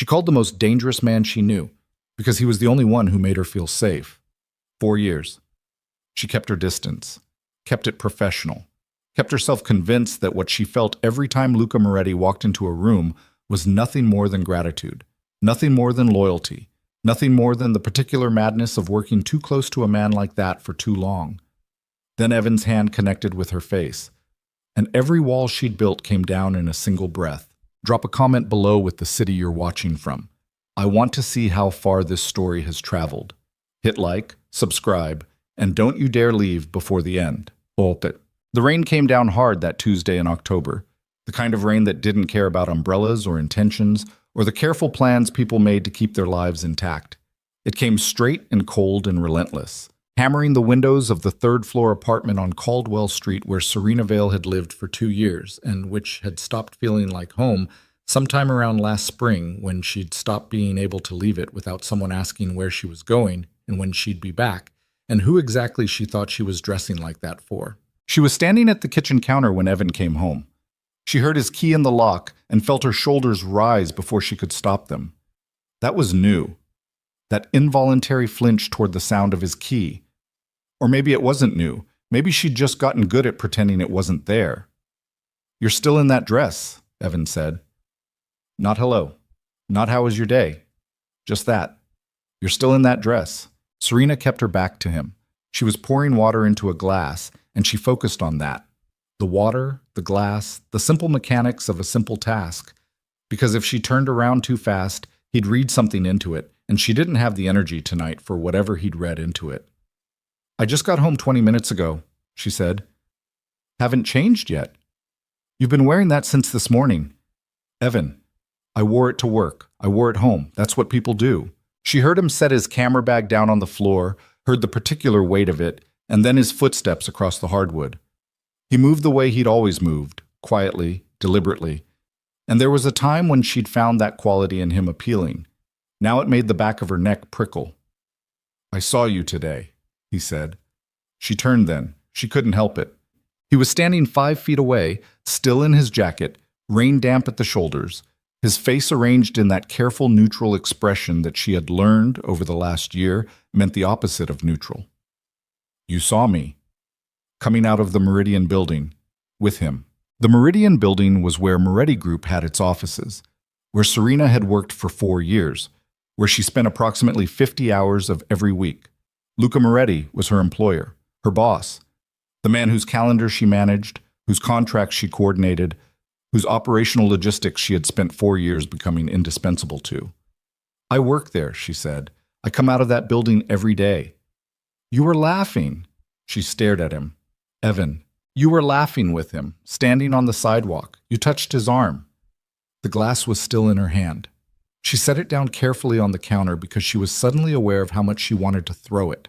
She called the most dangerous man she knew, because he was the only one who made her feel safe. 4 years. She kept her distance, kept it professional, kept herself convinced that what she felt every time Luca Moretti walked into a room was nothing more than gratitude, nothing more than loyalty, nothing more than the particular madness of working too close to a man like that for too long. Then Evan's hand connected with her face, and every wall she'd built came down in a single breath. Drop a comment below with the city you're watching from. I want to see how far this story has traveled. Hit like, subscribe, and don't you dare leave before the end. The rain came down hard that Tuesday in October, the kind of rain that didn't care about umbrellas or intentions or the careful plans people made to keep their lives intact. It came straight and cold and relentless, hammering the windows of the third-floor apartment on Caldwell Street where Serena Vale had lived for 2 years and which had stopped feeling like home sometime around last spring when she'd stopped being able to leave it without someone asking where she was going and when she'd be back, and who exactly she thought she was dressing like that for. She was standing at the kitchen counter when Evan came home. She heard his key in the lock and felt her shoulders rise before she could stop them. That was new. That involuntary flinch toward the sound of his key. Or maybe it wasn't new. Maybe she'd just gotten good at pretending it wasn't there. "You're still in that dress," Evan said. Not hello. Not how was your day. Just that. "You're still in that dress." Serena kept her back to him. She was pouring water into a glass, and she focused on that. The water, the glass, the simple mechanics of a simple task. Because if she turned around too fast, he'd read something into it, and she didn't have the energy tonight for whatever he'd read into it. "I just got home 20 minutes ago," she said. "Haven't changed yet. You've been wearing that since this morning." "Evan, I wore it to work. I wore it home. That's what people do." She heard him set his camera bag down on the floor, heard the particular weight of it, and then his footsteps across the hardwood. He moved the way he'd always moved, quietly, deliberately. And there was a time when she'd found that quality in him appealing. Now it made the back of her neck prickle. "I saw you today," he said. She turned then. She couldn't help it. He was standing 5 feet away, still in his jacket, rain damp at the shoulders, his face arranged in that careful neutral expression that she had learned over the last year meant the opposite of neutral. "You saw me." Coming out of the Meridian building, with him. The Meridian building was where Moretti Group had its offices, where Serena had worked for 4 years, where she spent approximately 50 hours of every week. Luca Moretti was her employer, her boss, the man whose calendar she managed, whose contracts she coordinated, whose operational logistics she had spent 4 years becoming indispensable to. "I work there," she said. "I come out of that building every day." "You were laughing." She stared at him. "Evan, you were laughing with him, standing on the sidewalk. You touched his arm." The glass was still in her hand. She set it down carefully on the counter because she was suddenly aware of how much she wanted to throw it.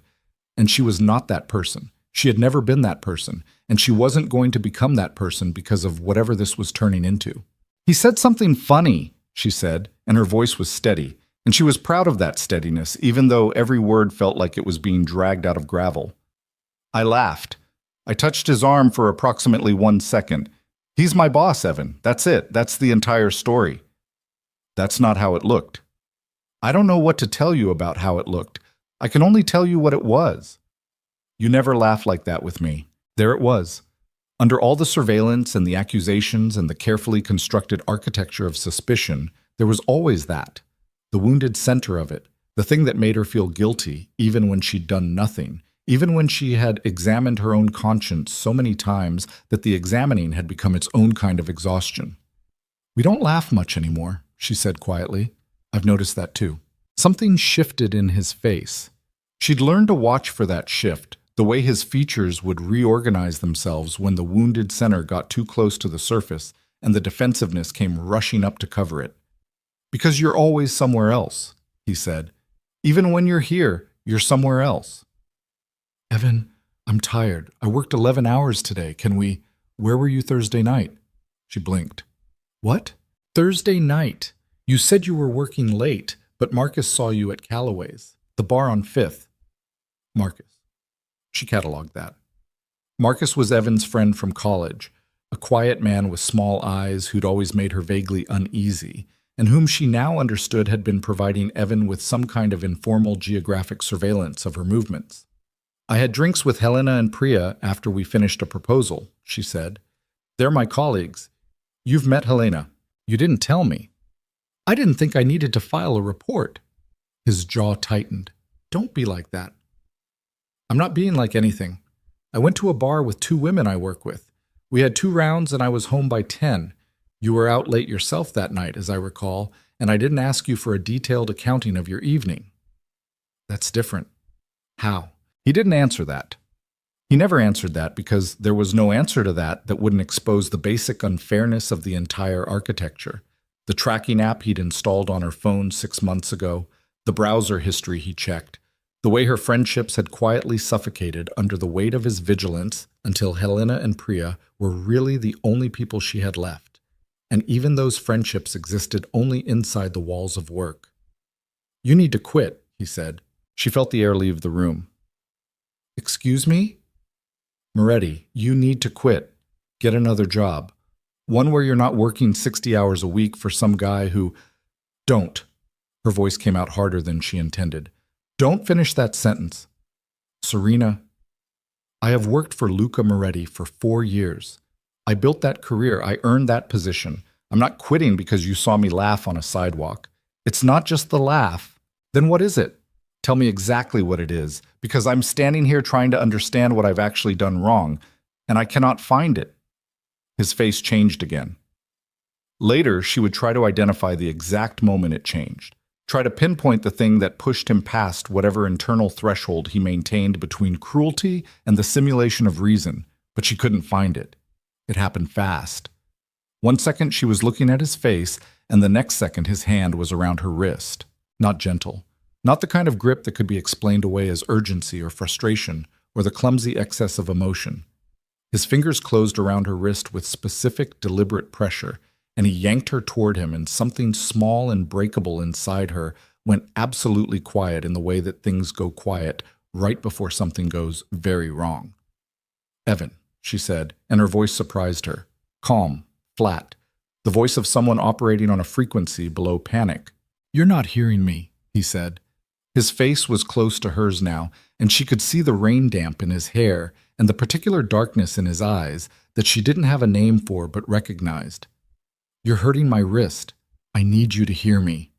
And she was not that person. She had never been that person, and she wasn't going to become that person because of whatever this was turning into. "He said something funny," she said, and her voice was steady, and she was proud of that steadiness, even though every word felt like it was being dragged out of gravel. "I laughed. I touched his arm for approximately 1 second. He's my boss, Evan. That's it. That's the entire story." "That's not how it looked." "I don't know what to tell you about how it looked. I can only tell you what it was." "You never laughed like that with me." There it was. Under all the surveillance and the accusations and the carefully constructed architecture of suspicion, there was always that. The wounded center of it, the thing that made her feel guilty, even when she'd done nothing, even when she had examined her own conscience so many times that the examining had become its own kind of exhaustion. "We don't laugh much anymore," she said quietly. "I've noticed that too." Something shifted in his face. She'd learned to watch for that shift, the way his features would reorganize themselves when the wounded center got too close to the surface and the defensiveness came rushing up to cover it. "Because you're always somewhere else," he said. "Even when you're here, you're somewhere else." "Evan, I'm tired. I worked 11 hours today. Where were you Thursday night?" She blinked. "What?" "Thursday night. You said you were working late, but Marcus saw you at Calloway's, the bar on 5th. Marcus. She cataloged that. Marcus was Evan's friend from college, a quiet man with small eyes who'd always made her vaguely uneasy, and whom she now understood had been providing Evan with some kind of informal geographic surveillance of her movements. "I had drinks with Helena and Priya after we finished a proposal," she said. "They're my colleagues. You've met Helena. You didn't tell me." "I didn't think I needed to file a report." His jaw tightened. "Don't be like that." "I'm not being like anything. I went to a bar with 2 women I work with. We had 2 rounds and I was home by 10. You were out late yourself that night, as I recall, and I didn't ask you for a detailed accounting of your evening." "That's different." "How?" He didn't answer that. He never answered that because there was no answer to that that wouldn't expose the basic unfairness of the entire architecture. The tracking app he'd installed on her phone 6 months ago, the browser history he checked, the way her friendships had quietly suffocated under the weight of his vigilance until Helena and Priya were really the only people she had left. And even those friendships existed only inside the walls of work. "You need to quit," he said. She felt the air leave the room. "Excuse me?" "Moretti, you need to quit. Get another job. One where you're not working 60 hours a week for some guy who—" "Don't." Her voice came out harder than she intended. "Don't finish that sentence." "Serena, I have worked for Luca Moretti for 4 years. I built that career. I earned that position. I'm not quitting because you saw me laugh on a sidewalk. It's not just the laugh. Then what is it? Tell me exactly what it is, because I'm standing here trying to understand what I've actually done wrong, and I cannot find it." His face changed again. Later, she would try to identify the exact moment it changed, try to pinpoint the thing that pushed him past whatever internal threshold he maintained between cruelty and the simulation of reason, but she couldn't find it. It happened fast. One second she was looking at his face, and the next second his hand was around her wrist. Not gentle. Not the kind of grip that could be explained away as urgency or frustration, or the clumsy excess of emotion. His fingers closed around her wrist with specific, deliberate pressure, and he yanked her toward him, and something small and breakable inside her went absolutely quiet in the way that things go quiet right before something goes very wrong. "Evan," she said, and her voice surprised her. Calm, flat, the voice of someone operating on a frequency below panic. "You're not hearing me," he said. His face was close to hers now, and she could see the rain damp in his hair and the particular darkness in his eyes that she didn't have a name for but recognized. "You're hurting my wrist. I need you to hear me."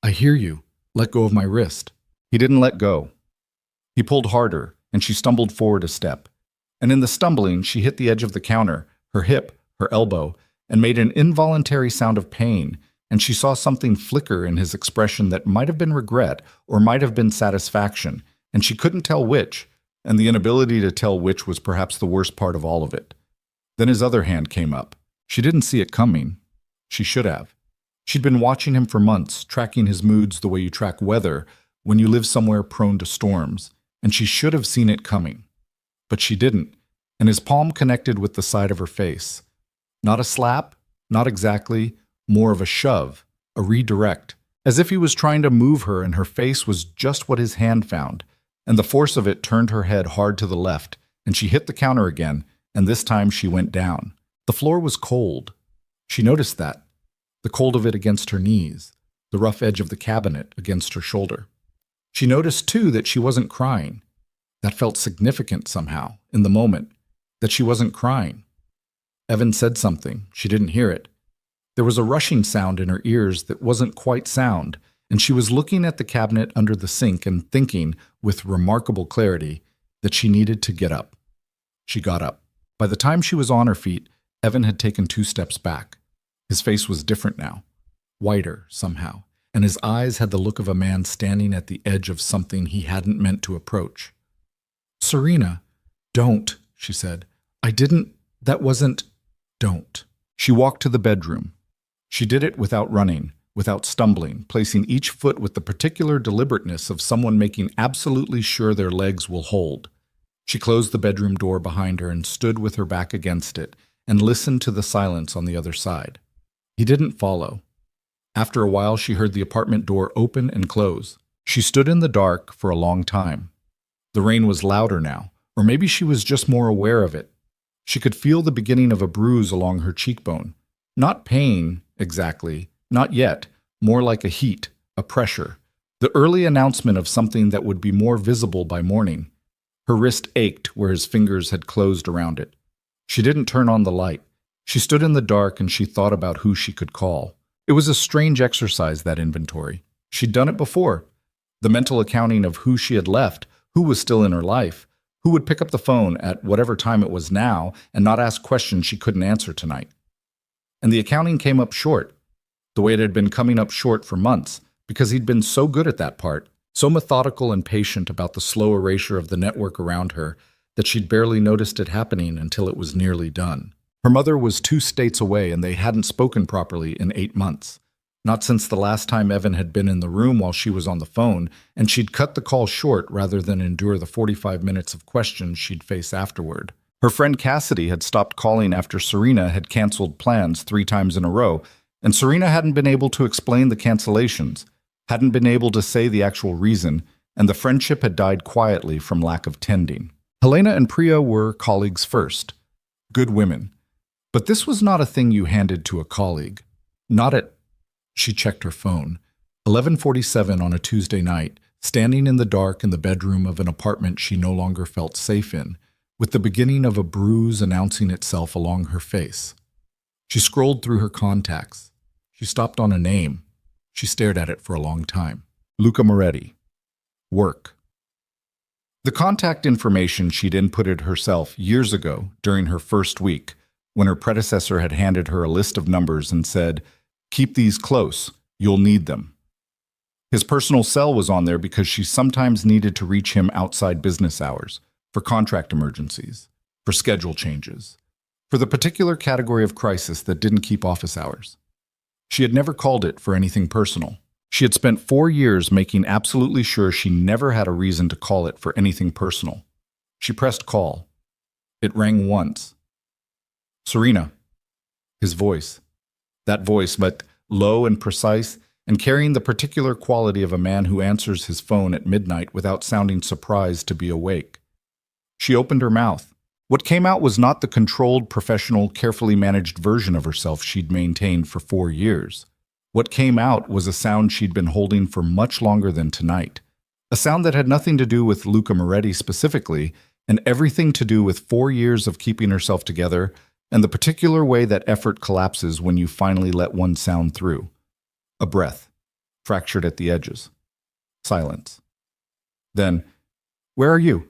"I hear you. Let go of my wrist." He didn't let go. He pulled harder, and she stumbled forward a step. And in the stumbling, she hit the edge of the counter, her hip, her elbow, and made an involuntary sound of pain, and she saw something flicker in his expression that might have been regret or might have been satisfaction, and she couldn't tell which, and the inability to tell which was perhaps the worst part of all of it. Then his other hand came up. She didn't see it coming. She should have. She'd been watching him for months, tracking his moods the way you track weather when you live somewhere prone to storms, and she should have seen it coming. But she didn't, and his palm connected with the side of her face. Not a slap, not exactly, more of a shove, a redirect, as if he was trying to move her and her face was just what his hand found, and the force of it turned her head hard to the left, and she hit the counter again, and this time she went down. The floor was cold. She noticed that. The cold of it against her knees, the rough edge of the cabinet against her shoulder. She noticed, too, that she wasn't crying. That felt significant somehow, in the moment, that she wasn't crying. Evan said something. She didn't hear it. There was a rushing sound in her ears that wasn't quite sound, and she was looking at the cabinet under the sink and thinking, with remarkable clarity, that she needed to get up. She got up. By the time she was on her feet, Evan had taken 2 steps back. His face was different now, whiter somehow, and his eyes had the look of a man standing at the edge of something he hadn't meant to approach. "Serena, don't," she said. That wasn't, don't." She walked to the bedroom. She did it without running, without stumbling, placing each foot with the particular deliberateness of someone making absolutely sure their legs will hold. She closed the bedroom door behind her and stood with her back against it and listened to the silence on the other side. He didn't follow. After a while, she heard the apartment door open and close. She stood in the dark for a long time. The rain was louder now, or maybe she was just more aware of it. She could feel the beginning of a bruise along her cheekbone. Not pain, exactly, not yet, more like a heat, a pressure, the early announcement of something that would be more visible by morning. Her wrist ached where his fingers had closed around it. She didn't turn on the light. She stood in the dark and she thought about who she could call. It was a strange exercise, that inventory. She'd done it before. The mental accounting of who she had left, who was still in her life, who would pick up the phone at whatever time it was now and not ask questions she couldn't answer tonight. And the accounting came up short, the way it had been coming up short for months, because he'd been so good at that part, so methodical and patient about the slow erasure of the network around her, that she'd barely noticed it happening until it was nearly done. Her mother was 2 states away and they hadn't spoken properly in 8 months. Not since the last time Evan had been in the room while she was on the phone, and she'd cut the call short rather than endure the 45 minutes of questions she'd face afterward. Her friend Cassidy had stopped calling after Serena had canceled plans 3 times in a row, and Serena hadn't been able to explain the cancellations, hadn't been able to say the actual reason, and the friendship had died quietly from lack of tending. Helena and Priya were colleagues first. Good women. But this was not a thing you handed to a colleague. Not at... She checked her phone. 11:47 on a Tuesday night, standing in the dark in the bedroom of an apartment she no longer felt safe in, with the beginning of a bruise announcing itself along her face. She scrolled through her contacts. She stopped on a name. She stared at it for a long time. Luca Moretti. Work. The contact information she'd inputted herself years ago during her first week, when her predecessor had handed her a list of numbers and said, "Keep these close, you'll need them." His personal cell was on there because she sometimes needed to reach him outside business hours, for contract emergencies, for schedule changes, for the particular category of crisis that didn't keep office hours. She had never called it for anything personal. She had spent 4 years making absolutely sure she never had a reason to call it for anything personal. She pressed call. It rang once. Serena. His voice. That voice, but low and precise, and carrying the particular quality of a man who answers his phone at midnight without sounding surprised to be awake. She opened her mouth. What came out was not the controlled, professional, carefully managed version of herself she'd maintained for 4 years. What came out was a sound she'd been holding for much longer than tonight. A sound that had nothing to do with Luca Moretti specifically, and everything to do with 4 years of keeping herself together, and the particular way that effort collapses when you finally let one sound through. A breath, fractured at the edges. Silence. Then, "Where are you?"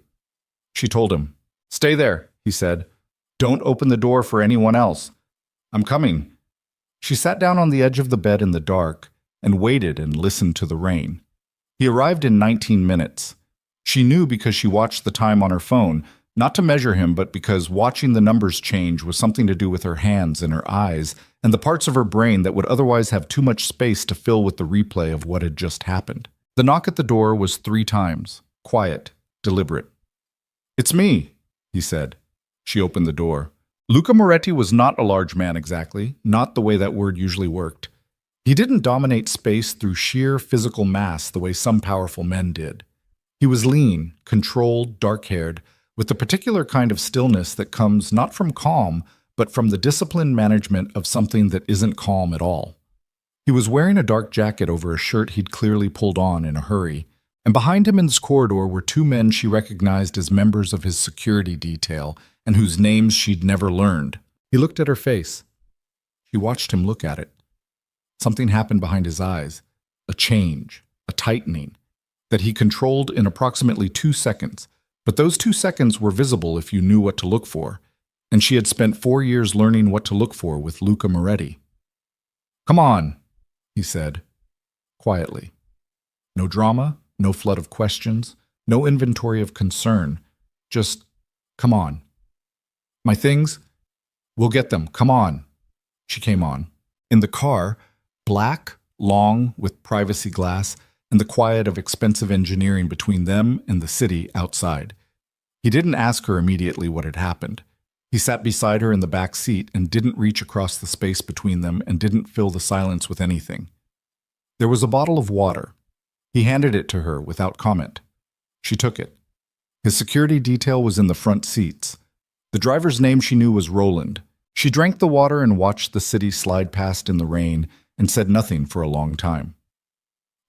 She told him. "Stay there," he said. "Don't open the door for anyone else. I'm coming." She sat down on the edge of the bed in the dark and waited and listened to the rain. He arrived in 19 minutes. She knew because she watched the time on her phone, not to measure him, but because watching the numbers change was something to do with her hands and her eyes and the parts of her brain that would otherwise have too much space to fill with the replay of what had just happened. The knock at the door was 3 times, quiet, deliberate. "It's me," he said. She opened the door. Luca Moretti was not a large man exactly, not the way that word usually worked. He didn't dominate space through sheer physical mass the way some powerful men did. He was lean, controlled, dark-haired, with the particular kind of stillness that comes not from calm, but from the disciplined management of something that isn't calm at all. He was wearing a dark jacket over a shirt he'd clearly pulled on in a hurry, and behind him in this corridor were 2 men she recognized as members of his security detail and whose names she'd never learned. He looked at her face. She watched him look at it. Something happened behind his eyes, a change, a tightening, that he controlled in approximately 2 seconds, but those 2 seconds were visible if you knew what to look for, and she had spent 4 years learning what to look for with Luca Moretti. "Come on," he said, quietly. No drama, no flood of questions, no inventory of concern, just, "Come on." "My things? We'll get them, come on." She came on. In the car, black, long, with privacy glass, and the quiet of expensive engineering between them and the city outside. He didn't ask her immediately what had happened. He sat beside her in the back seat and didn't reach across the space between them and didn't fill the silence with anything. There was a bottle of water. He handed it to her without comment. She took it. His security detail was in the front seats. The driver's name she knew was Roland. She drank the water and watched the city slide past in the rain, and said nothing for a long time.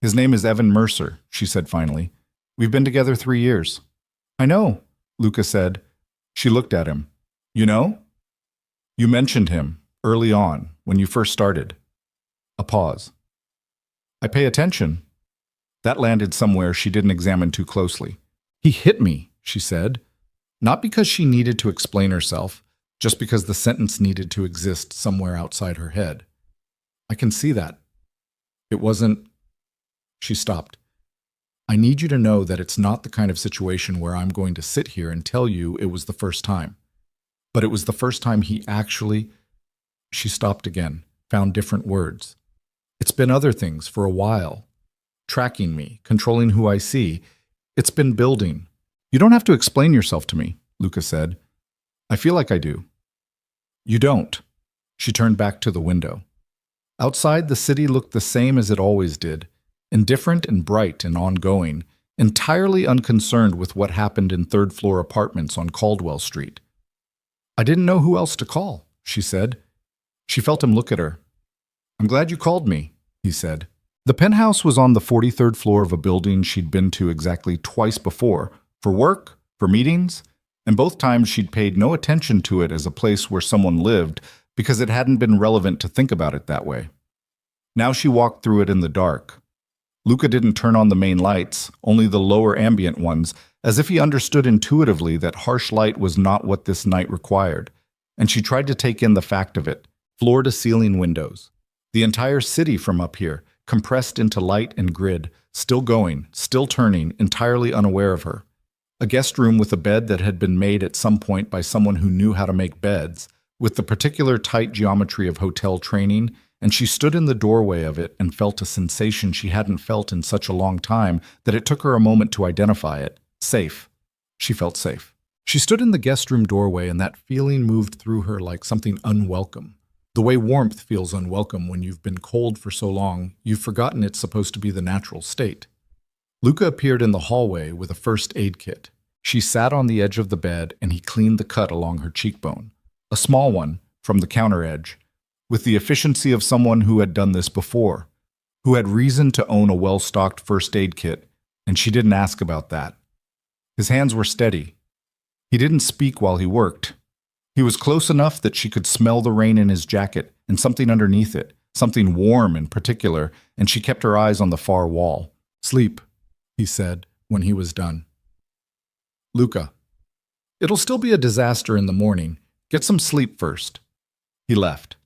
"His name is Evan Mercer," she said finally. "We've been together 3 years." "I know," Luca said. She looked at him. "You know?" "You mentioned him early on, when you first started." A pause. "I pay attention." That landed somewhere she didn't examine too closely. "He hit me," she said. Not because she needed to explain herself, just because the sentence needed to exist somewhere outside her head. "I can see that. It wasn't—" She stopped. "I need you to know that it's not the kind of situation where I'm going to sit here and tell you it was the first time. But it was the first time he actually—" She stopped again, found different words. "It's been other things for a while. Tracking me, controlling who I see. It's been building. You don't have to explain yourself to me," Luca said. "I feel like I do." "You don't." She turned back to the window. Outside, the city looked the same as it always did, indifferent and bright and ongoing, entirely unconcerned with what happened in third-floor apartments on Caldwell Street. "I didn't know who else to call," she said. She felt him look at her. "I'm glad you called me," he said. The penthouse was on the 43rd floor of a building she'd been to exactly twice before, for work, for meetings, and both times she'd paid no attention to it as a place where someone lived because it hadn't been relevant to think about it that way. Now she walked through it in the dark. Luca didn't turn on the main lights, only the lower ambient ones, as if he understood intuitively that harsh light was not what this night required, and she tried to take in the fact of it, floor-to-ceiling windows. The entire city from up here, compressed into light and grid, still going, still turning, entirely unaware of her. A guest room with a bed that had been made at some point by someone who knew how to make beds, with the particular tight geometry of hotel training, and she stood in the doorway of it and felt a sensation she hadn't felt in such a long time that it took her a moment to identify it. Safe. She felt safe. She stood in the guest room doorway and that feeling moved through her like something unwelcome. The way warmth feels unwelcome when you've been cold for so long, you've forgotten it's supposed to be the natural state. Luca appeared in the hallway with a first aid kit. She sat on the edge of the bed and he cleaned the cut along her cheekbone. A small one, from the counter edge, with the efficiency of someone who had done this before, who had reason to own a well-stocked first aid kit, and she didn't ask about that. His hands were steady. He didn't speak while he worked. He was close enough that she could smell the rain in his jacket and something underneath it, something warm in particular, and she kept her eyes on the far wall. "Sleep," he said when he was done. "Luca, it'll still be a disaster in the morning. Get some sleep first." He left.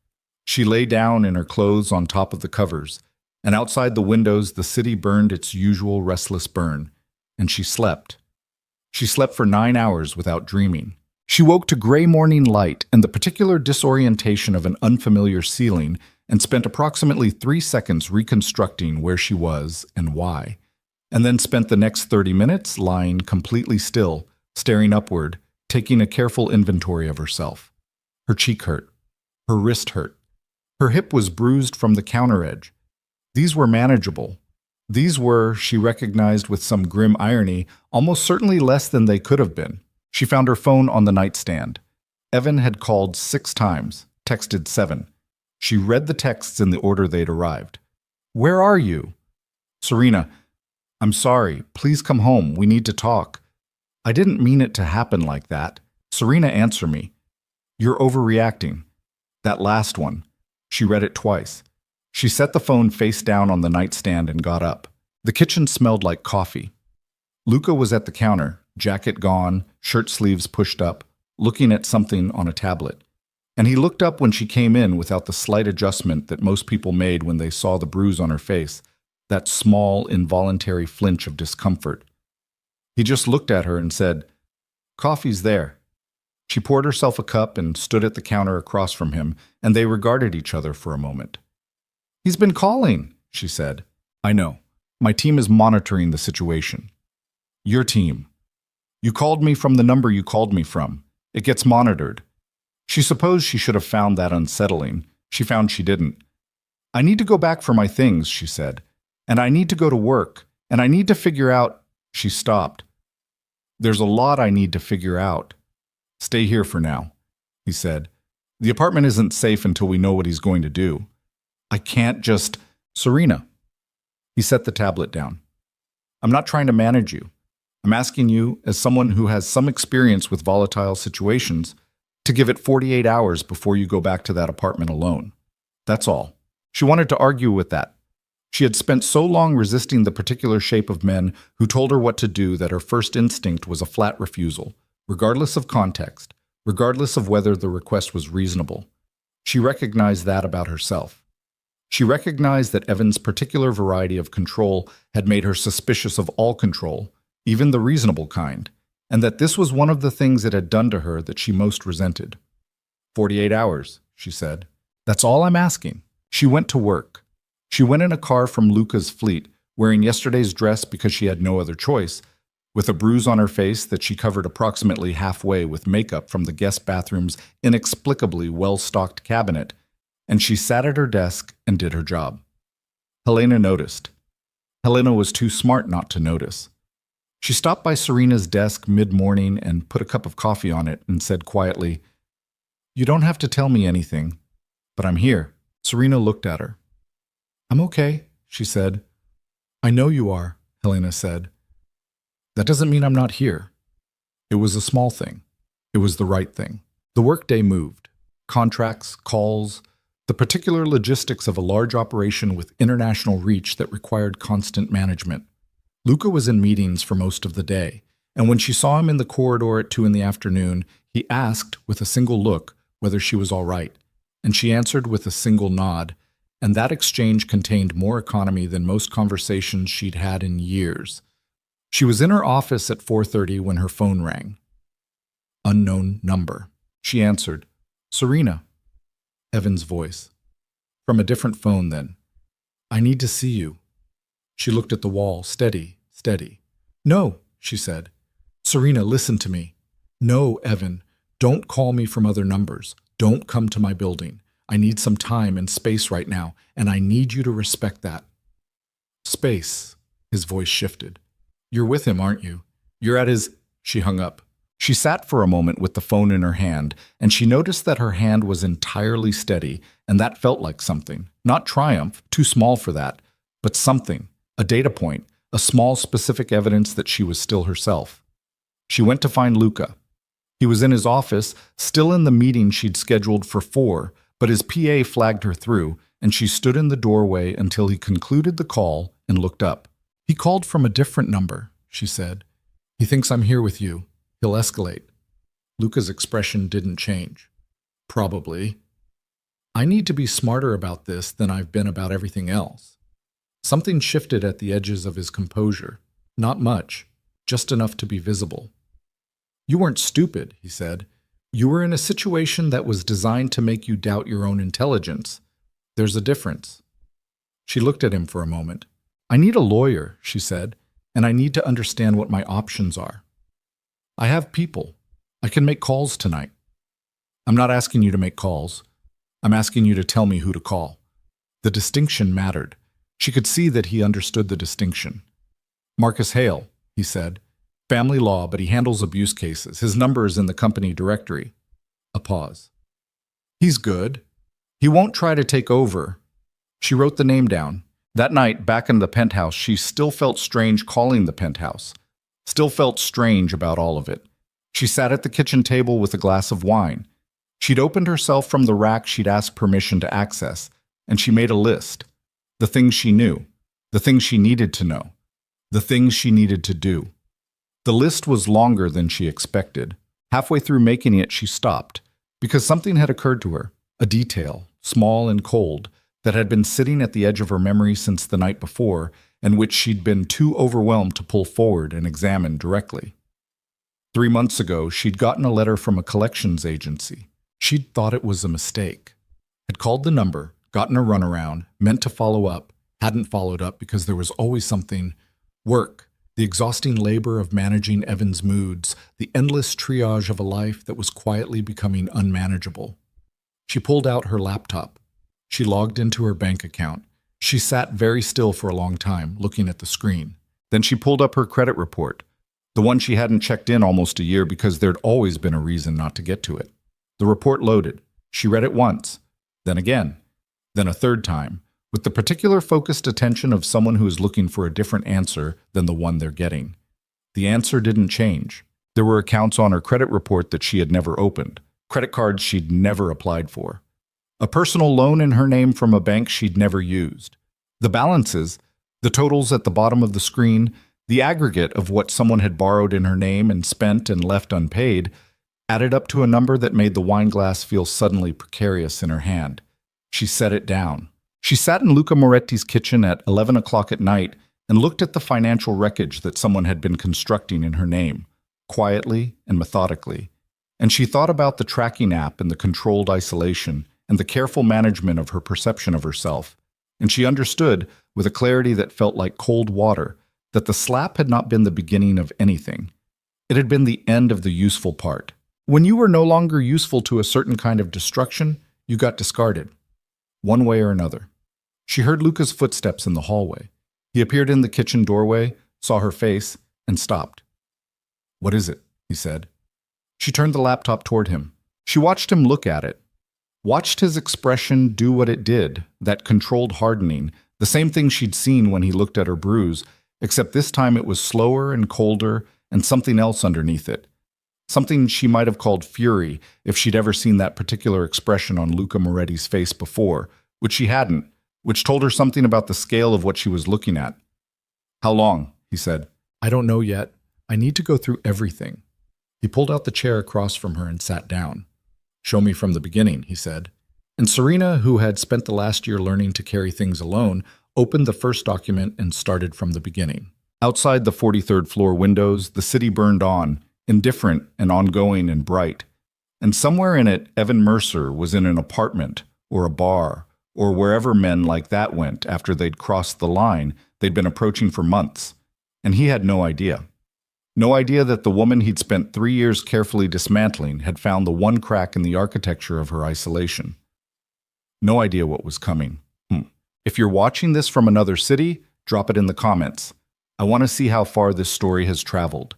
She lay down in her clothes on top of the covers, and outside the windows the city burned its usual restless burn, and she slept. She slept for 9 hours without dreaming. She woke to gray morning light and the particular disorientation of an unfamiliar ceiling and spent approximately 3 seconds reconstructing where she was and why, and then spent the next 30 minutes lying completely still, staring upward, taking a careful inventory of herself. Her cheek hurt. Her wrist hurt. Her hip was bruised from the counter edge. These were manageable. These were, she recognized with some grim irony, almost certainly less than they could have been. She found her phone on the nightstand. Evan had called 6 times, texted 7. She read the texts in the order they'd arrived. "Where are you?" "Serena, I'm sorry. Please come home. We need to talk." "I didn't mean it to happen like that." "Serena, answer me." "You're overreacting." That last one. She read it twice. She set the phone face down on the nightstand and got up. The kitchen smelled like coffee. Luca was at the counter, jacket gone, shirt sleeves pushed up, looking at something on a tablet. And he looked up when she came in without the slight adjustment that most people made when they saw the bruise on her face, that small, involuntary flinch of discomfort. He just looked at her and said, "Coffee's there." She poured herself a cup and stood at the counter across from him, and they regarded each other for a moment. "He's been calling," she said. "I know. My team is monitoring the situation." "Your team. You called me from the number you called me from. It gets monitored." She supposed she should have found that unsettling. She found she didn't. "I need to go back for my things," she said. "And I need to go to work. And I need to figure out—" She stopped. "There's a lot I need to figure out." "Stay here for now," he said. "The apartment isn't safe until we know what he's going to do." I can't just... Serena. He set the tablet down. I'm not trying to manage you. I'm asking you, as someone who has some experience with volatile situations, to give it 48 hours before you go back to that apartment alone. That's all. She wanted to argue with that. She had spent so long resisting the particular shape of men who told her what to do that her first instinct was a flat refusal, regardless of context, regardless of whether the request was reasonable. She recognized that about herself. She recognized that Evan's particular variety of control had made her suspicious of all control, even the reasonable kind, and that this was one of the things it had done to her that she most resented. 48 hours, she said. That's all I'm asking. She went to work. She went in a car from Luca's fleet, wearing yesterday's dress because she had no other choice, with a bruise on her face that she covered approximately halfway with makeup from the guest bathroom's inexplicably well-stocked cabinet, and she sat at her desk and did her job. Helena noticed. Helena was too smart not to notice. She stopped by Serena's desk mid-morning and put a cup of coffee on it and said quietly, "You don't have to tell me anything, but I'm here." Serena looked at her. "I'm okay," she said. "I know you are," Helena said. "That doesn't mean I'm not here." It was a small thing. It was the right thing. The workday moved. Contracts, calls, the particular logistics of a large operation with international reach that required constant management. Luca was in meetings for most of the day, and when she saw him in the corridor at 2 p.m, he asked with a single look whether she was all right, and she answered with a single nod, and that exchange contained more economy than most conversations she'd had in years. She was in her office at 4:30 when her phone rang. Unknown number. She answered. "Serena." Evan's voice. From a different phone then. "I need to see you." She looked at the wall, steady, steady. "No," she said. "Serena, listen to me." "No, Evan, don't call me from other numbers. Don't come to my building. I need some time and space right now, and I need you to respect that." "Space." His voice shifted. "You're with him, aren't you? You're at his..." She hung up. She sat for a moment with the phone in her hand, and she noticed that her hand was entirely steady, and that felt like something. Not triumph, too small for that, but something, a data point, a small specific evidence that she was still herself. She went to find Luca. He was in his office, still in the meeting she'd scheduled for 4, but his PA flagged her through, and she stood in the doorway until he concluded the call and looked up. "He called from a different number," she said. "He thinks I'm here with you. He'll escalate." Luca's expression didn't change. "Probably. I need to be smarter about this than I've been about everything else." Something shifted at the edges of his composure. Not much, just enough to be visible. "You weren't stupid," he said. "You were in a situation that was designed to make you doubt your own intelligence. There's a difference." She looked at him for a moment. "I need a lawyer," she said, "and I need to understand what my options are. I have people. I can make calls tonight." "I'm not asking you to make calls. I'm asking you to tell me who to call." The distinction mattered. She could see that he understood the distinction. "Marcus Hale," he said. "Family law, but he handles abuse cases. His number is in the company directory." A pause. "He's good. He won't try to take over." She wrote the name down. That night, back in the penthouse, she still felt strange calling the penthouse. Still felt strange about all of it. She sat at the kitchen table with a glass of wine. She'd opened herself from the rack she'd asked permission to access, and she made a list. The things she knew. The things she needed to know. The things she needed to do. The list was longer than she expected. Halfway through making it, she stopped, because something had occurred to her, a detail, small and cold, that had been sitting at the edge of her memory since the night before, and which she'd been too overwhelmed to pull forward and examine directly. 3 months ago, she'd gotten a letter from a collections agency. She'd thought it was a mistake. Had called the number, gotten a runaround, meant to follow up, hadn't followed up because there was always something. Work, the exhausting labor of managing Evan's moods, the endless triage of a life that was quietly becoming unmanageable. She pulled out her laptop. She logged into her bank account. She sat very still for a long time, looking at the screen. Then she pulled up her credit report, the one she hadn't checked in almost a year because there'd always been a reason not to get to it. The report loaded. She read it once, then again. Then a third time, with the particular focused attention of someone who is looking for a different answer than the one they're getting. The answer didn't change. There were accounts on her credit report that she had never opened, credit cards she'd never applied for, a personal loan in her name from a bank she'd never used. The balances, the totals at the bottom of the screen, the aggregate of what someone had borrowed in her name and spent and left unpaid, added up to a number that made the wine glass feel suddenly precarious in her hand. She set it down. She sat in Luca Moretti's kitchen at 11 o'clock at night and looked at the financial wreckage that someone had been constructing in her name, quietly and methodically. And she thought about the tracking app and the controlled isolation and the careful management of her perception of herself. And she understood, with a clarity that felt like cold water, that the slap had not been the beginning of anything. It had been the end of the useful part. When you were no longer useful to a certain kind of destruction, you got discarded, one way or another. She heard Luca's footsteps in the hallway. He appeared in the kitchen doorway, saw her face, and stopped. "What is it?" he said. She turned the laptop toward him. She watched him look at it, watched his expression do what it did, that controlled hardening, the same thing she'd seen when he looked at her bruise, except this time it was slower and colder and something else underneath it. Something she might have called fury if she'd ever seen that particular expression on Luca Moretti's face before, which she hadn't, which told her something about the scale of what she was looking at. "How long?" he said. "I don't know yet. I need to go through everything." He pulled out the chair across from her and sat down. "Show me from the beginning," he said. And Serena, who had spent the last year learning to carry things alone, opened the first document and started from the beginning. Outside the 43rd floor windows, the city burned on, indifferent and ongoing and bright. And somewhere in it, Evan Mercer was in an apartment or a bar or wherever men like that went after they'd crossed the line they'd been approaching for months. And he had no idea. No idea that the woman he'd spent 3 years carefully dismantling had found the one crack in the architecture of her isolation. No idea what was coming. If you're watching this from another city, drop it in the comments. I want to see how far this story has traveled.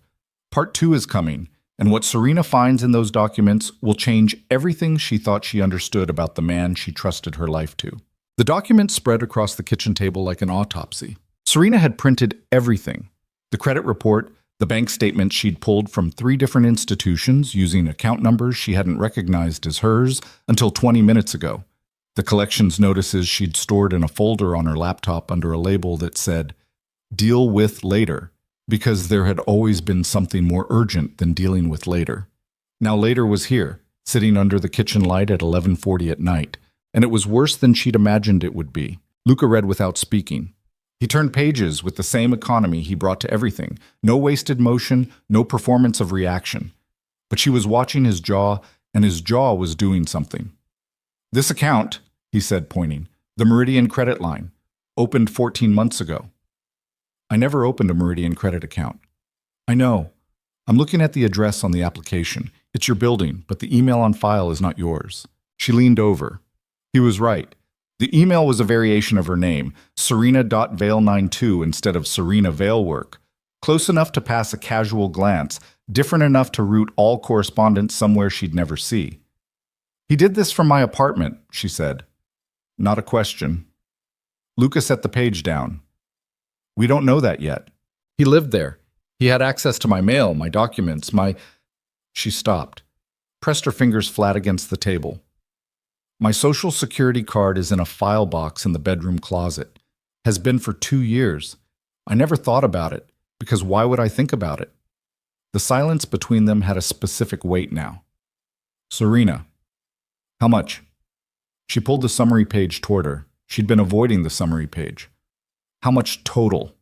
Part 2 is coming, and what Serena finds in those documents will change everything she thought she understood about the man she trusted her life to. The documents spread across the kitchen table like an autopsy. Serena had printed everything. The credit report, the bank statements she'd pulled from 3 different institutions using account numbers she hadn't recognized as hers until 20 minutes ago. The collections notices she'd stored in a folder on her laptop under a label that said, "Deal with later," because there had always been something more urgent than dealing with later. Now later was here, sitting under the kitchen light at 11:40 at night, and it was worse than she'd imagined it would be. Luca read without speaking. He turned pages with the same economy he brought to everything, no wasted motion, no performance of reaction. But she was watching his jaw, and his jaw was doing something. "This account," he said, pointing, "the Meridian credit line, opened 14 months ago." "I never opened a Meridian credit account." "I know. I'm looking at the address on the application. It's your building, but the email on file is not yours." She leaned over. He was right. The email was a variation of her name, Serena.Vale92 instead of Serena Valework. Close enough to pass a casual glance, different enough to root all correspondence somewhere she'd never see. "He did this from my apartment," she said. "Not a question." Luca set the page down. "We don't know that yet. He lived there. He had access to my mail, my documents, my—" She stopped, pressed her fingers flat against the table. "My social security card is in a file box in the bedroom closet. Has been for 2 years. I never thought about it, because why would I think about it?" The silence between them had a specific weight now. "Serena, how much?" She pulled the summary page toward her. She'd been avoiding the summary page. "How much total?"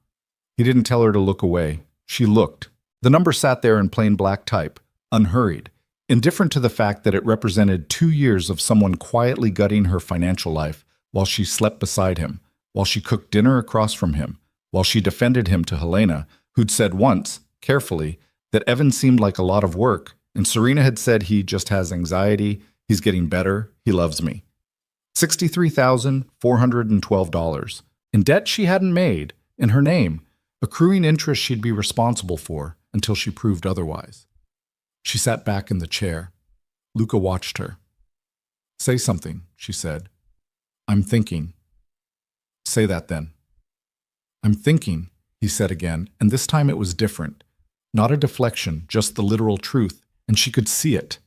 He didn't tell her to look away. She looked. The number sat there in plain black type, unhurried, indifferent to the fact that it represented 2 years of someone quietly gutting her financial life while she slept beside him, while she cooked dinner across from him, while she defended him to Helena, who'd said once, carefully, that Evan seemed like a lot of work, and Serena had said he just has anxiety, he's getting better, he loves me. $63,412. In debt she hadn't made, in her name, accruing interest she'd be responsible for until she proved otherwise. She sat back in the chair. Luca watched her. "Say something," she said. I'm thinking. Say that then. I'm thinking, he said again, and this time it was different. Not a deflection, just the literal truth, and she could see it.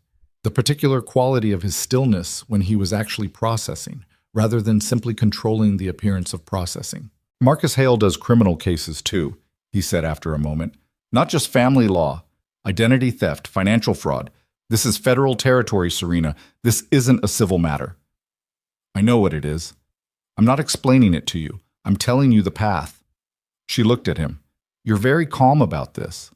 The particular quality of his stillness when he was actually processing, rather than simply controlling the appearance of processing. Marcus Hale does criminal cases too, he said after a moment. Not just family law, identity theft, financial fraud. This is federal territory, Serena. This isn't a civil matter. I know what it is. I'm not explaining it to you. I'm telling you the path. She looked at him. You're very calm about this.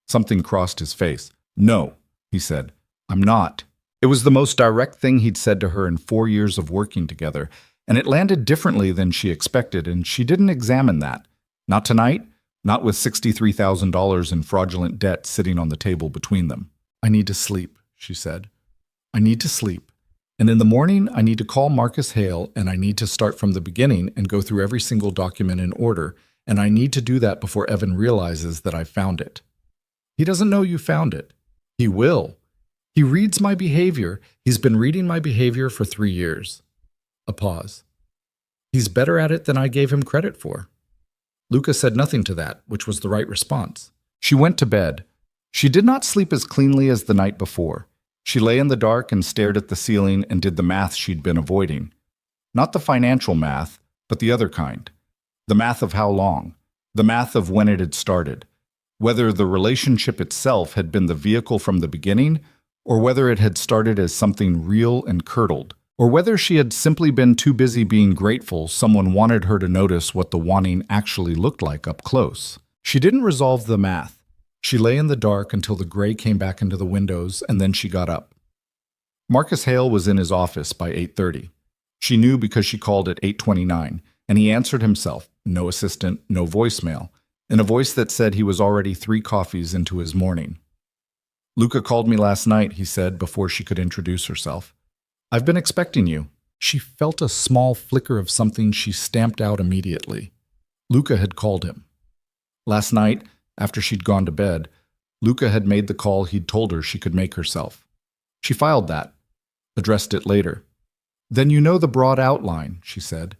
Something crossed his face. No, he said. I'm not. It was the most direct thing he'd said to her in 4 years of working together, and it landed differently than she expected, and she didn't examine that. Not tonight, not with $63,000 in fraudulent debt sitting on the table between them. I need to sleep, she said. I need to sleep. And in the morning, I need to call Marcus Hale, and I need to start from the beginning and go through every single document in order, and I need to do that before Evan realizes that I found it. He doesn't know you found it. He will. He reads my behavior. He's been reading my behavior for 3 years. A pause. He's better at it than I gave him credit for. Luca said nothing to that, which was the right response. She went to bed. She did not sleep as cleanly as the night before. She lay in the dark and stared at the ceiling and did the math she'd been avoiding. Not the financial math, but the other kind. The math of how long. The math of when it had started. Whether the relationship itself had been the vehicle from the beginning, or whether it had started as something real and curdled, or whether she had simply been too busy being grateful someone wanted her to notice what the wanting actually looked like up close. She didn't resolve the math. She lay in the dark until the gray came back into the windows, and then she got up. Marcus Hale was in his office by 8:30. She knew because she called at 8:29, and he answered himself, no assistant, no voicemail, in a voice that said he was already 3 coffees into his morning. Luca called me last night, he said before she could introduce herself. I've been expecting you. She felt a small flicker of something she stamped out immediately. Luca had called him. Last night, after she'd gone to bed, Luca had made the call he'd told her she could make herself. She filed that, addressed it later. Then you know the broad outline, she said.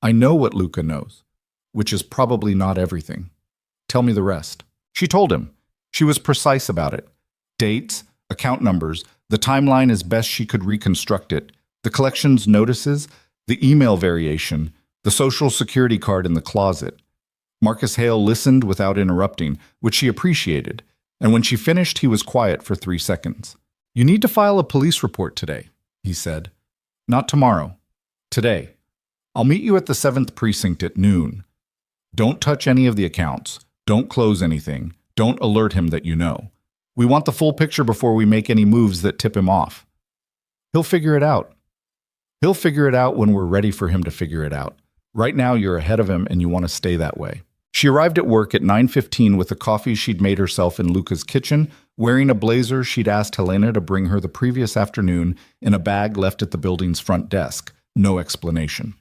I know what Luca knows, which is probably not everything. Tell me the rest. She told him. She was precise about it. Dates, account numbers, the timeline as best she could reconstruct it, the collection's notices, the email variation, the social security card in the closet. Marcus Hale listened without interrupting, which she appreciated, and when she finished, he was quiet for 3 seconds. You need to file a police report today, he said. Not tomorrow. Today. I'll meet you at the 7th precinct at noon. Don't touch any of the accounts. Don't close anything. Don't alert him that you know. We want the full picture before we make any moves that tip him off. He'll figure it out. He'll figure it out when we're ready for him to figure it out. Right now, you're ahead of him and you want to stay that way. She arrived at work at 9:15 with the coffee she'd made herself in Luca's kitchen, wearing a blazer she'd asked Helena to bring her the previous afternoon in a bag left at the building's front desk. No explanation.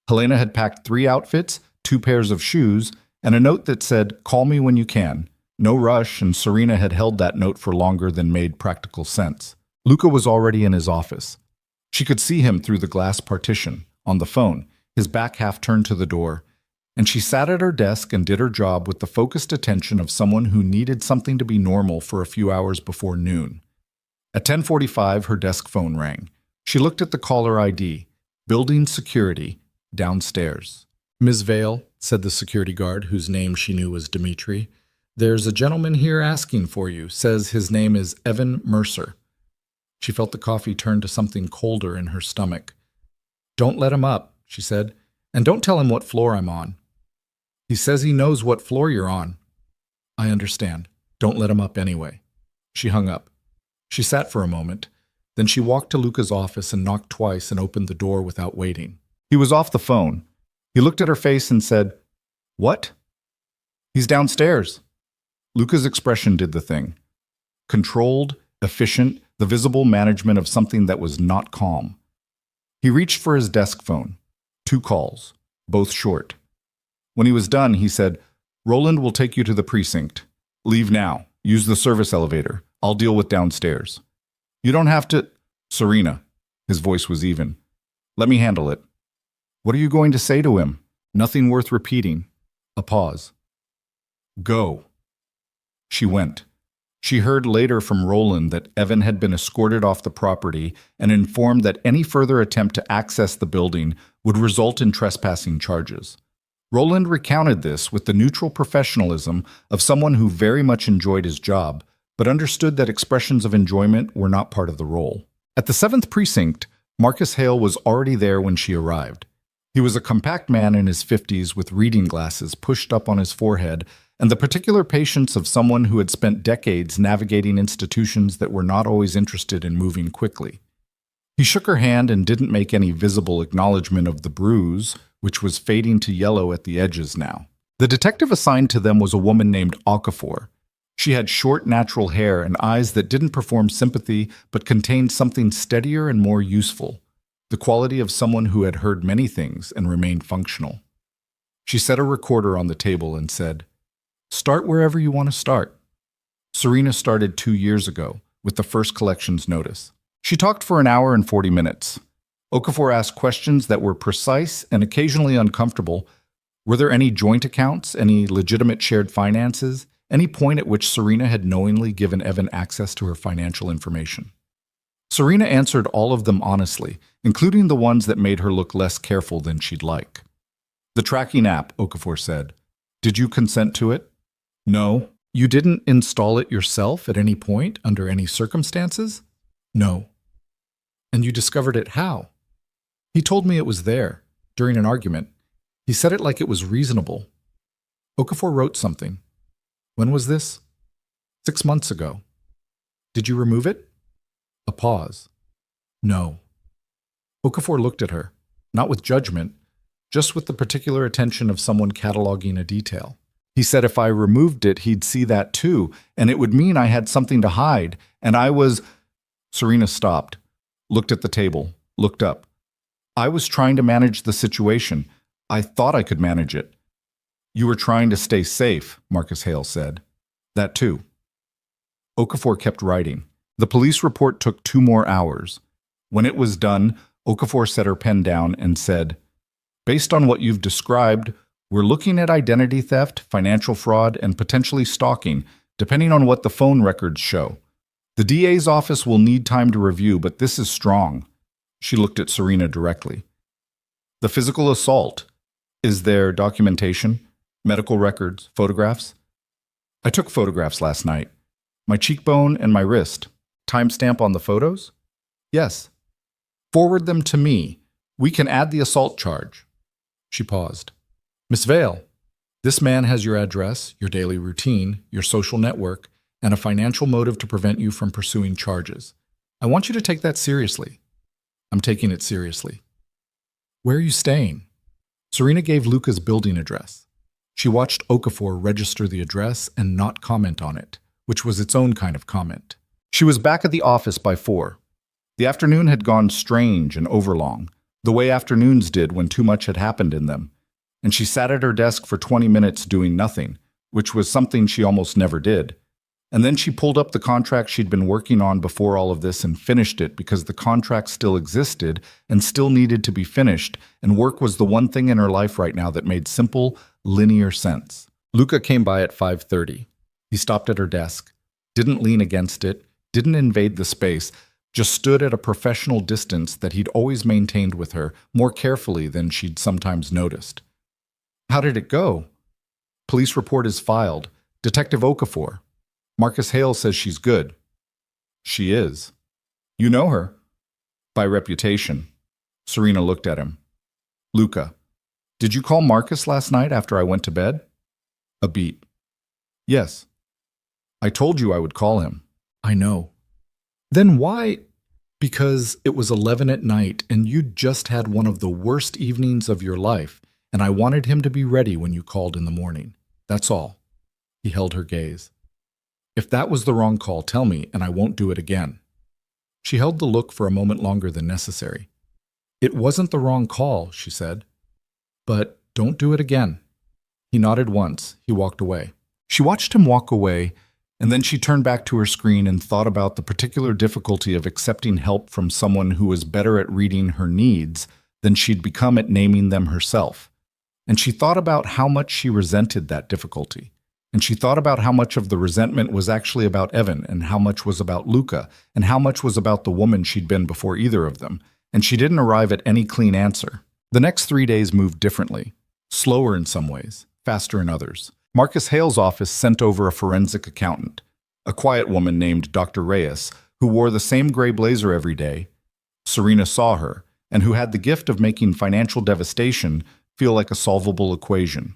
Helena had packed 3 outfits, 2 pairs of shoes, and a note that said, "Call me when you can." No rush, and Serena had held that note for longer than made practical sense. Luca was already in his office. She could see him through the glass partition, on the phone, his back half turned to the door, and she sat at her desk and did her job with the focused attention of someone who needed something to be normal for a few hours before noon. At 10:45, her desk phone rang. She looked at the caller ID, Building Security, downstairs. Ms. Vale, said the security guard, whose name she knew was Dimitri, there's a gentleman here asking for you, says his name is Evan Mercer. She felt the coffee turn to something colder in her stomach. Don't let him up, she said, and don't tell him what floor I'm on. He says he knows what floor you're on. I understand. Don't let him up anyway. She hung up. She sat for a moment. Then she walked to Luca's office and knocked twice and opened the door without waiting. He was off the phone. He looked at her face and said, What? He's downstairs. Luca's expression did the thing. Controlled, efficient, the visible management of something that was not calm. He reached for his desk phone. 2 calls, both short. When he was done, he said, Roland will take you to the precinct. Leave now. Use the service elevator. I'll deal with downstairs. You don't have to... Serena. His voice was even. Let me handle it. What are you going to say to him? Nothing worth repeating. A pause. Go. She went. She heard later from Roland that Evan had been escorted off the property and informed that any further attempt to access the building would result in trespassing charges. Roland recounted this with the neutral professionalism of someone who very much enjoyed his job, but understood that expressions of enjoyment were not part of the role. At the 7th Precinct, Marcus Hale was already there when she arrived. He was a compact man in his 50s with reading glasses pushed up on his forehead and the particular patience of someone who had spent decades navigating institutions that were not always interested in moving quickly. He shook her hand and didn't make any visible acknowledgement of the bruise, which was fading to yellow at the edges now. The detective assigned to them was a woman named Okafor. She had short, natural hair and eyes that didn't perform sympathy but contained something steadier and more useful, the quality of someone who had heard many things and remained functional. She set a recorder on the table and said, "Start wherever you want to start." Serena started 2 years ago with the first collections notice. She talked for an hour and 40 minutes. Okafor asked questions that were precise and occasionally uncomfortable. Were there any joint accounts, any legitimate shared finances, any point at which Serena had knowingly given Evan access to her financial information? Serena answered all of them honestly, including the ones that made her look less careful than she'd like. "The tracking app," Okafor said. "Did you consent to it?" "No." "You didn't install it yourself at any point, under any circumstances?" "No." "And you discovered it how?" "He told me it was there, during an argument. He said it like it was reasonable." Okafor wrote something. "When was this?" 6 months ago." "Did you remove it?" A pause. "No." Okafor looked at her, not with judgment, just with the particular attention of someone cataloging a detail. "He said if I removed it, he'd see that too, and it would mean I had something to hide, and I was—" Serena stopped, looked at the table, looked up. "I was trying to manage the situation. I thought I could manage it." "You were trying to stay safe," Marcus Hale said. "That too." Okafor kept writing. The police report took 2 more hours. When it was done, Okafor set her pen down and said, "Based on what you've described, we're looking at identity theft, financial fraud, and potentially stalking, depending on what the phone records show. The DA's office will need time to review, but this is strong." She looked at Serena directly. "The physical assault. Is there documentation? Medical records? Photographs?" "I took photographs last night. My cheekbone and my wrist. Timestamp on the photos?" "Yes." "Forward them to me. We can add the assault charge." She paused. "Miss Vale, this man has your address, your daily routine, your social network, and a financial motive to prevent you from pursuing charges. I want you to take that seriously." "I'm taking it seriously." "Where are you staying?" Serena gave Luca's building address. She watched Okafor register the address and not comment on it, which was its own kind of comment. She was back at the office by 4. The afternoon had gone strange and overlong, the way afternoons did when too much had happened in them, and she sat at her desk for 20 minutes doing nothing, which was something she almost never did. And then she pulled up the contract she'd been working on before all of this and finished it because the contract still existed and still needed to be finished, and work was the one thing in her life right now that made simple, linear sense. Luca came by at 5:30. He stopped at her desk, didn't lean against it, didn't invade the space, just stood at a professional distance that he'd always maintained with her, more carefully than she'd sometimes noticed. "How did it go?" "Police report is filed. Detective Okafor. Marcus Hale says she's good." "She is." "You know her?" "By reputation." Serena looked at him. "Luca, did you call Marcus last night after I went to bed?" A beat. "Yes." "I told you I would call him." "I know." "Then why—" "Because it was 11 at night and you'd just had one of the worst evenings of your life, and I wanted him to be ready when you called in the morning. That's all." He held her gaze. "If that was the wrong call, tell me, and I won't do it again." She held the look for a moment longer than necessary. "It wasn't the wrong call," she said. "But don't do it again." He nodded once. He walked away. She watched him walk away, and then she turned back to her screen and thought about the particular difficulty of accepting help from someone who was better at reading her needs than she'd become at naming them herself. And she thought about how much she resented that difficulty. And she thought about how much of the resentment was actually about Evan, and how much was about Luca, and how much was about the woman she'd been before either of them. And she didn't arrive at any clean answer. The next 3 days moved differently. Slower in some ways, faster in others. Marcus Hale's office sent over a forensic accountant, a quiet woman named Dr. Reyes, who wore the same gray blazer every day. Serena saw her, and who had the gift of making financial devastation feel like a solvable equation.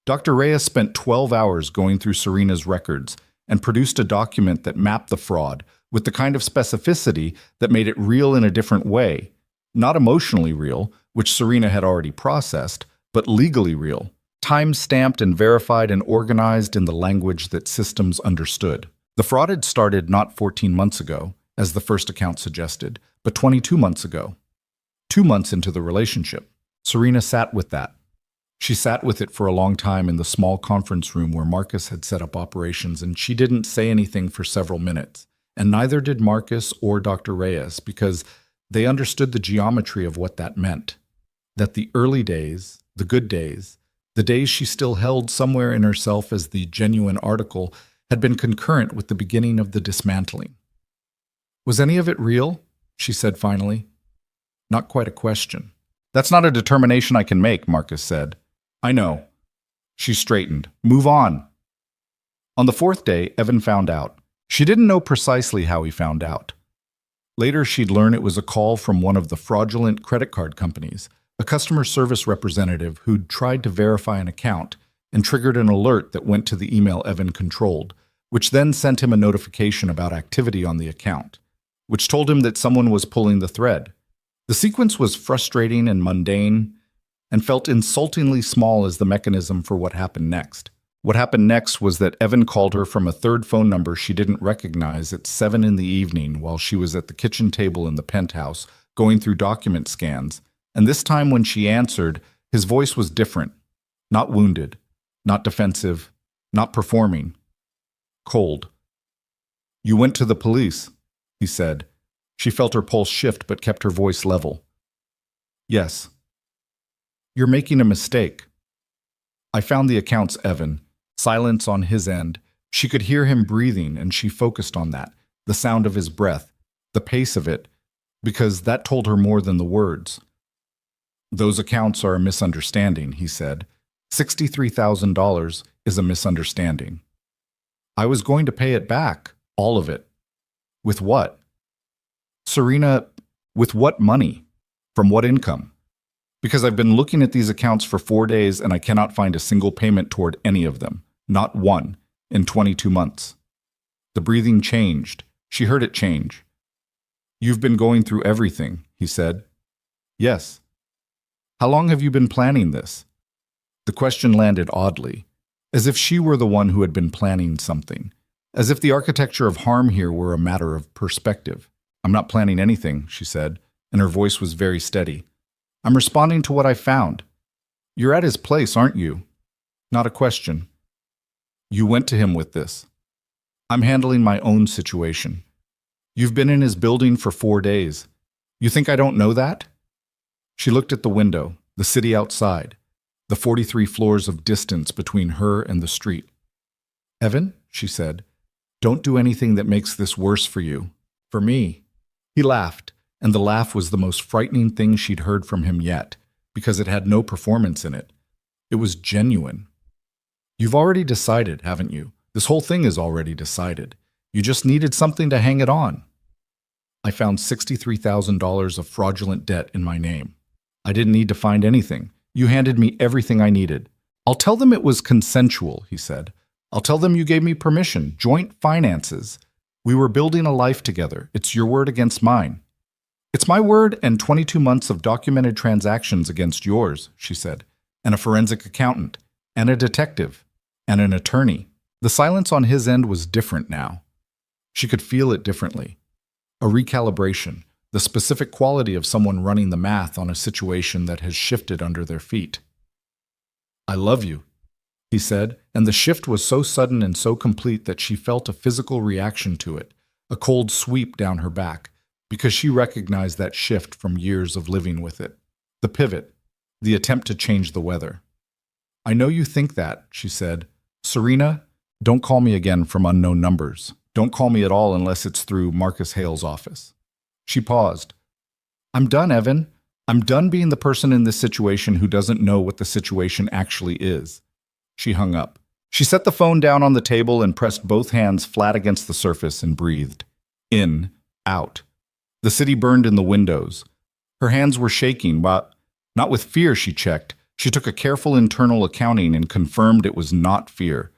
Dr. Reyes spent 12 hours going through Serena's records and produced a document that mapped the fraud with the kind of specificity that made it real in a different way. Not emotionally real, which Serena had already processed, but legally real, time-stamped and verified and organized in the language that systems understood. The fraud had started not 14 months ago, as the first account suggested, but 22 months ago. 2 months into the relationship. Serena sat with that. She sat with it for a long time in the small conference room where Marcus had set up operations, and she didn't say anything for several minutes. And neither did Marcus or Dr. Reyes, because they understood the geometry of what that meant. That the early days, the good days, the days she still held somewhere in herself as the genuine article, had been concurrent with the beginning of the dismantling. "Was any of it real?" she said finally. Not quite a question. "That's not a determination I can make," Marcus said. "I know." She straightened. "Move on." On the 4th day, Evan found out. She didn't know precisely how he found out. Later, she'd learn it was a call from one of the fraudulent credit card companies, a customer service representative who'd tried to verify an account and triggered an alert that went to the email Evan controlled, which then sent him a notification about activity on the account, which told him that someone was pulling the thread. The sequence was frustrating and mundane, and felt insultingly small as the mechanism for what happened next. What happened next was that Evan called her from a third phone number she didn't recognize at 7 in the evening while she was at the kitchen table in the penthouse going through document scans, and this time when she answered, his voice was different. Not wounded, not defensive, not performing. Cold. "You went to the police," he said. She felt her pulse shift but kept her voice level. "Yes." "You're making a mistake." "I found the accounts, Evan." Silence on his end. She could hear him breathing, and she focused on that, the sound of his breath, the pace of it, because that told her more than the words. "Those accounts are a misunderstanding," he said. $63,000 is a misunderstanding. "I was going to pay it back, all of it." "With what?" "Serena, with what money? From what income?" "Because I've been looking at these accounts for 4 days and I cannot find a single payment toward any of them. Not one, in 22 months. The breathing changed. She heard it change. "You've been going through everything," he said. "Yes." "How long have you been planning this?" The question landed oddly, as if she were the one who had been planning something, as if the architecture of harm here were a matter of perspective. "I'm not planning anything," she said, and her voice was very steady. "I'm responding to what I found. You're at his place, aren't you?" "Not a question." "You went to him with this." "I'm handling my own situation." "You've been in his building for 4 days. You think I don't know that?" She looked at the window, the city outside, the 43 floors of distance between her and the street. "Evan," she said, "don't do anything that makes this worse for you. For me." He laughed, and the laugh was the most frightening thing she'd heard from him yet, because it had no performance in it. It was genuine. "You've already decided, haven't you? This whole thing is already decided. You just needed something to hang it on." "I found $63,000 of fraudulent debt in my name. I didn't need to find anything. You handed me everything I needed." "I'll tell them it was consensual," he said. "I'll tell them you gave me permission, joint finances. We were building a life together. It's your word against mine." "It's my word and 22 months of documented transactions against yours," she said, "and a forensic accountant, and a detective, and an attorney." The silence on his end was different now. She could feel it differently. A recalibration, the specific quality of someone running the math on a situation that has shifted under their feet. "I love you," he said, and the shift was so sudden and so complete that she felt a physical reaction to it, a cold sweep down her back, because she recognized that shift from years of living with it. The pivot, the attempt to change the weather. "I know you think that," she said. "Serena, don't call me again from unknown numbers. Don't call me at all unless it's through Marcus Hale's office." She paused. "I'm done, Evan. I'm done being the person in this situation who doesn't know what the situation actually is." She hung up. She set the phone down on the table and pressed both hands flat against the surface and breathed. In, out. The city burned in the windows. Her hands were shaking, but not with fear, she checked. She took a careful internal accounting and confirmed it was not fear.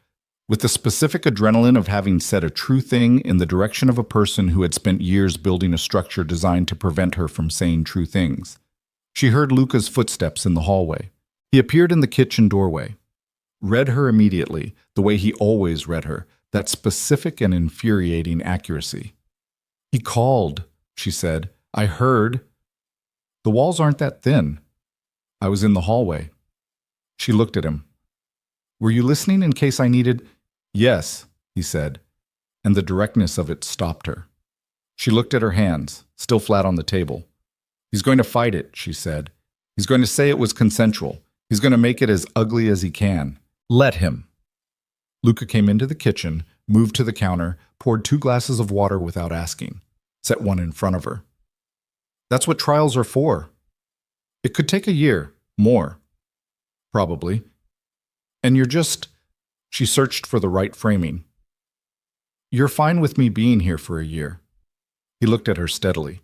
With the specific adrenaline of having said a true thing in the direction of a person who had spent years building a structure designed to prevent her from saying true things. She heard Luca's footsteps in the hallway. He appeared in the kitchen doorway. Read her immediately, the way he always read her, that specific and infuriating accuracy. "He called," she said. "I heard." "The walls aren't that thin." "I was in the hallway." She looked at him. "Were you listening in case I needed—" "Yes," he said, and the directness of it stopped her. She looked at her hands, still flat on the table. "He's going to fight it," she said. "He's going to say it was consensual. He's going to make it as ugly as he can. Let him." Luca came into the kitchen, moved to the counter, poured 2 glasses of water without asking, set one in front of her. "That's what trials are for. It could take a year, more. Probably. And you're just—" She searched for the right framing. "You're fine with me being here for a year." He looked at her steadily.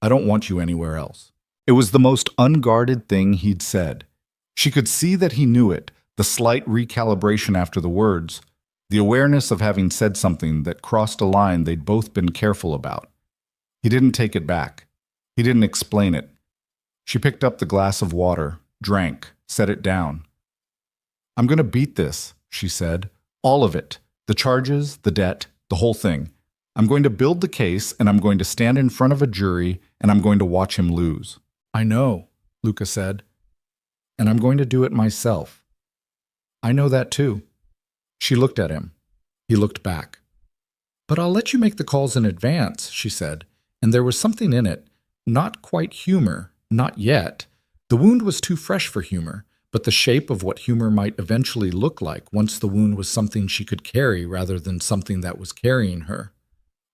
"I don't want you anywhere else." It was the most unguarded thing he'd said. She could see that he knew it, the slight recalibration after the words, the awareness of having said something that crossed a line they'd both been careful about. He didn't take it back. He didn't explain it. She picked up the glass of water, drank, set it down. "I'm going to beat this," she said. "All of it. The charges, the debt, the whole thing. I'm going to build the case, and I'm going to stand in front of a jury, and I'm going to watch him lose." "I know," Luca said. "And I'm going to do it myself." "I know that too." She looked at him. He looked back. "But I'll let you make the calls in advance," she said, and there was something in it. Not quite humor, not yet. The wound was too fresh for humor, but the shape of what humor might eventually look like once the wound was something she could carry rather than something that was carrying her.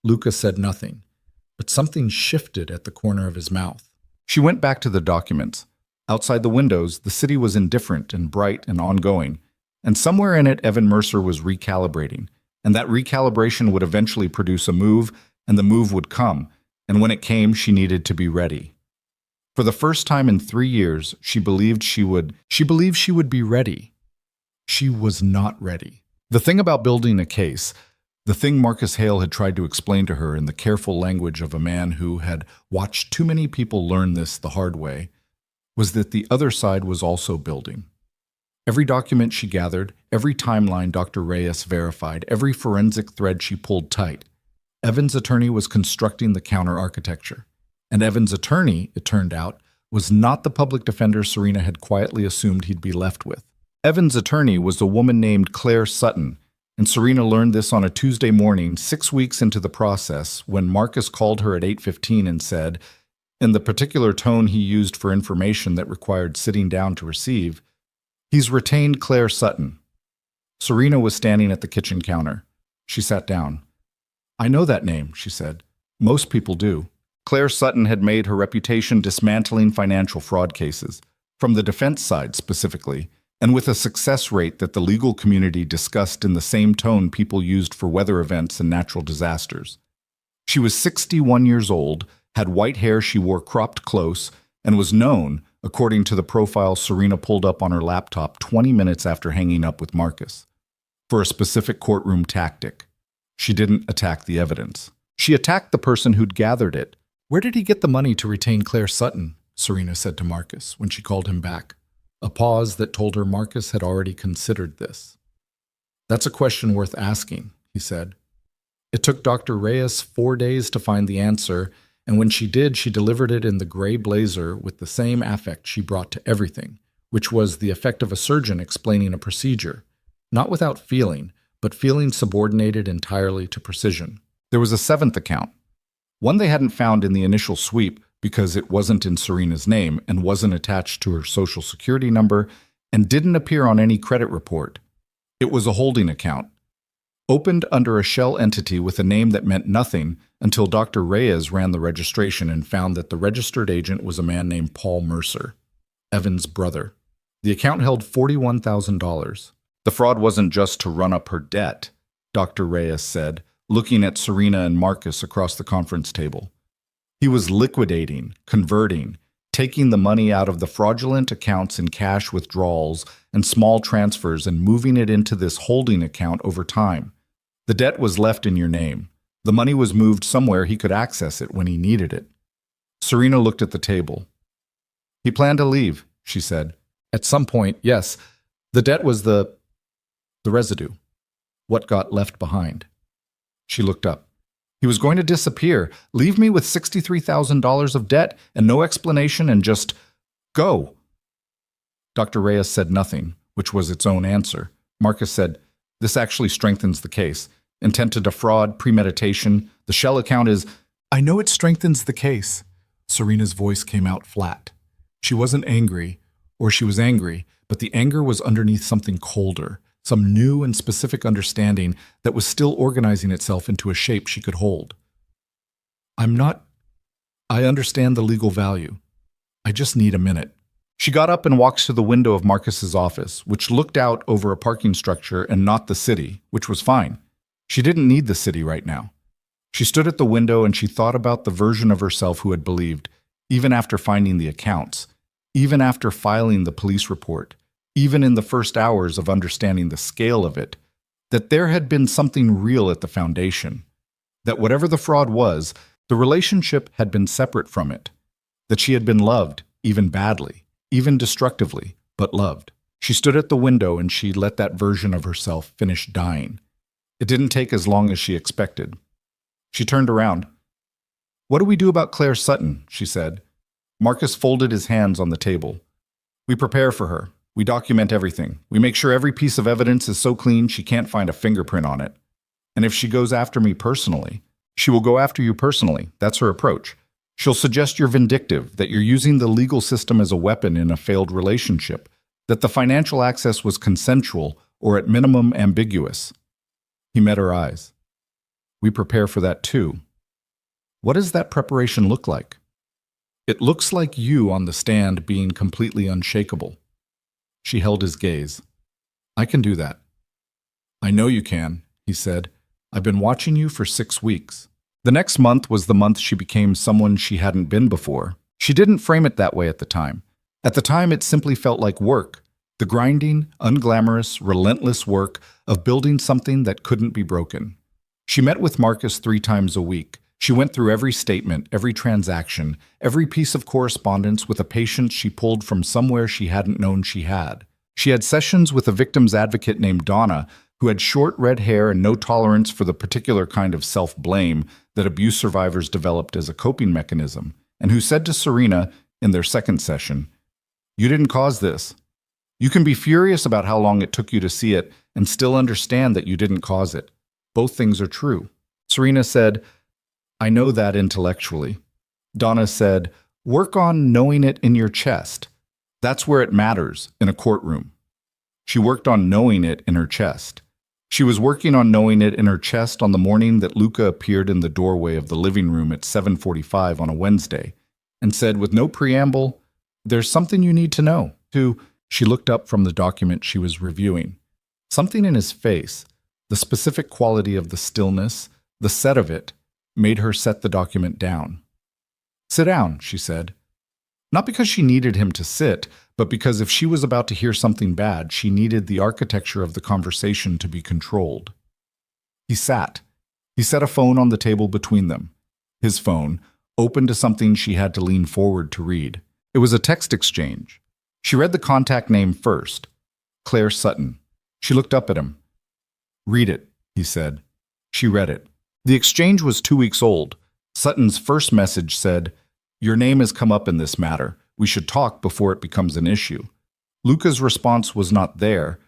Luca said nothing, but something shifted at the corner of his mouth. She went back to the documents. Outside the windows, the city was indifferent and bright and ongoing, and somewhere in it Evan Mercer was recalibrating, and that recalibration would eventually produce a move, and the move would come, and when it came, she needed to be ready. For the first time in 3 years, she believed she would be ready. She was not ready. The thing about building a case, the thing Marcus Hale had tried to explain to her in the careful language of a man who had watched too many people learn this the hard way, was that the other side was also building. Every document she gathered, every timeline Dr. Reyes verified, every forensic thread she pulled tight, Evan's attorney was constructing the counter-architecture. And Evan's attorney, it turned out, was not the public defender Serena had quietly assumed he'd be left with. Evan's attorney was a woman named Claire Sutton, and Serena learned this on a Tuesday morning, 6 weeks into the process, when Marcus called her at 8:15 and said, in the particular tone he used for information that required sitting down to receive, "He's retained Claire Sutton." Serena was standing at the kitchen counter. She sat down. "I know that name," she said. "Most people do." Claire Sutton had made her reputation dismantling financial fraud cases, from the defense side specifically, and with a success rate that the legal community discussed in the same tone people used for weather events and natural disasters. She was 61 years old, had white hair she wore cropped close, and was known, according to the profile Serena pulled up on her laptop 20 minutes after hanging up with Marcus, for a specific courtroom tactic. She didn't attack the evidence. She attacked the person who'd gathered it. "Where did he get the money to retain Claire Sutton?" Serena said to Marcus when she called him back. A pause that told her Marcus had already considered this. "That's a question worth asking," he said. It took Dr. Reyes 4 days to find the answer, and when she did, she delivered it in the gray blazer with the same affect she brought to everything, which was the effect of a surgeon explaining a procedure, not without feeling, but feeling subordinated entirely to precision. There was a 7th account. One they hadn't found in the initial sweep because it wasn't in Serena's name and wasn't attached to her social security number and didn't appear on any credit report. It was a holding account, opened under a shell entity with a name that meant nothing until Dr. Reyes ran the registration and found that the registered agent was a man named Paul Mercer, Evan's brother. The account held $41,000. The fraud wasn't just to run up her debt, Dr. Reyes said, looking at Serena and Marcus across the conference table. He was liquidating, converting, taking the money out of the fraudulent accounts in cash withdrawals and small transfers and moving it into this holding account over time. The debt was left in your name. The money was moved somewhere he could access it when he needed it. Serena looked at the table. He planned to leave, she said. At some point, yes. The debt was the residue. What got left behind. She looked up. He was going to disappear, leave me with $63,000 of debt and no explanation and just go. Dr. Reyes said nothing, which was its own answer. Marcus said, "This actually strengthens the case. Intent to defraud, premeditation. The shell account is—" "I know it strengthens the case." Serena's voice came out flat. She wasn't angry, or she was angry, but the anger was underneath something colder, some new and specific understanding that was still organizing itself into a shape she could hold. I understand the legal value. I just need a minute." She got up and walked to the window of Marcus's office, which looked out over a parking structure and not the city, which was fine. She didn't need the city right now. She stood at the window and she thought about the version of herself who had believed, even after finding the accounts, even after filing the police report, even in the first hours of understanding the scale of it, that there had been something real at the foundation, that whatever the fraud was, the relationship had been separate from it, that she had been loved, even badly, even destructively, but loved. She stood at the window and she let that version of herself finish dying. It didn't take as long as she expected. She turned around. "What do we do about Claire Sutton?" she said. Marcus folded his hands on the table. "We prepare for her. We document everything. We make sure every piece of evidence is so clean she can't find a fingerprint on it. And if she goes after me personally, she will go after you personally. That's her approach. She'll suggest you're vindictive, that you're using the legal system as a weapon in a failed relationship, that the financial access was consensual or at minimum ambiguous." He met her eyes. "We prepare for that too." "What does that preparation look like?" "It looks like you on the stand being completely unshakable." She held his gaze. "I can do that." "I know you can," he said. "I've been watching you for 6 weeks." The next month was the month she became someone she hadn't been before. She didn't frame it that way at the time. At the time, it simply felt like work. The grinding, unglamorous, relentless work of building something that couldn't be broken. She met with Marcus 3 times a week. She went through every statement, every transaction, every piece of correspondence with a patient she pulled from somewhere she hadn't known she had. She had sessions with a victim's advocate named Donna, who had short red hair and no tolerance for the particular kind of self-blame that abuse survivors developed as a coping mechanism, and who said to Serena in their second session, "You didn't cause this. You can be furious about how long it took you to see it and still understand that you didn't cause it. Both things are true." Serena said, "I know that intellectually." Donna said, "Work on knowing it in your chest. That's where it matters, in a courtroom." She worked on knowing it in her chest. She was working on knowing it in her chest on the morning that Luca appeared in the doorway of the living room at 7:45 on a Wednesday and said with no preamble, "There's something you need to know." She looked up from the document she was reviewing. Something in his face, the specific quality of the stillness, the set of it, made her set the document down. "Sit down," she said. Not because she needed him to sit, but because if she was about to hear something bad, she needed the architecture of the conversation to be controlled. He sat. He set a phone on the table between them. His phone, open to something she had to lean forward to read. It was a text exchange. She read the contact name first, Claire Sutton. She looked up at him. "Read it," he said. She read it. The exchange was 2 weeks old. Sutton's first message said, "Your name has come up in this matter. We should talk before it becomes an issue." Luca's response was not there.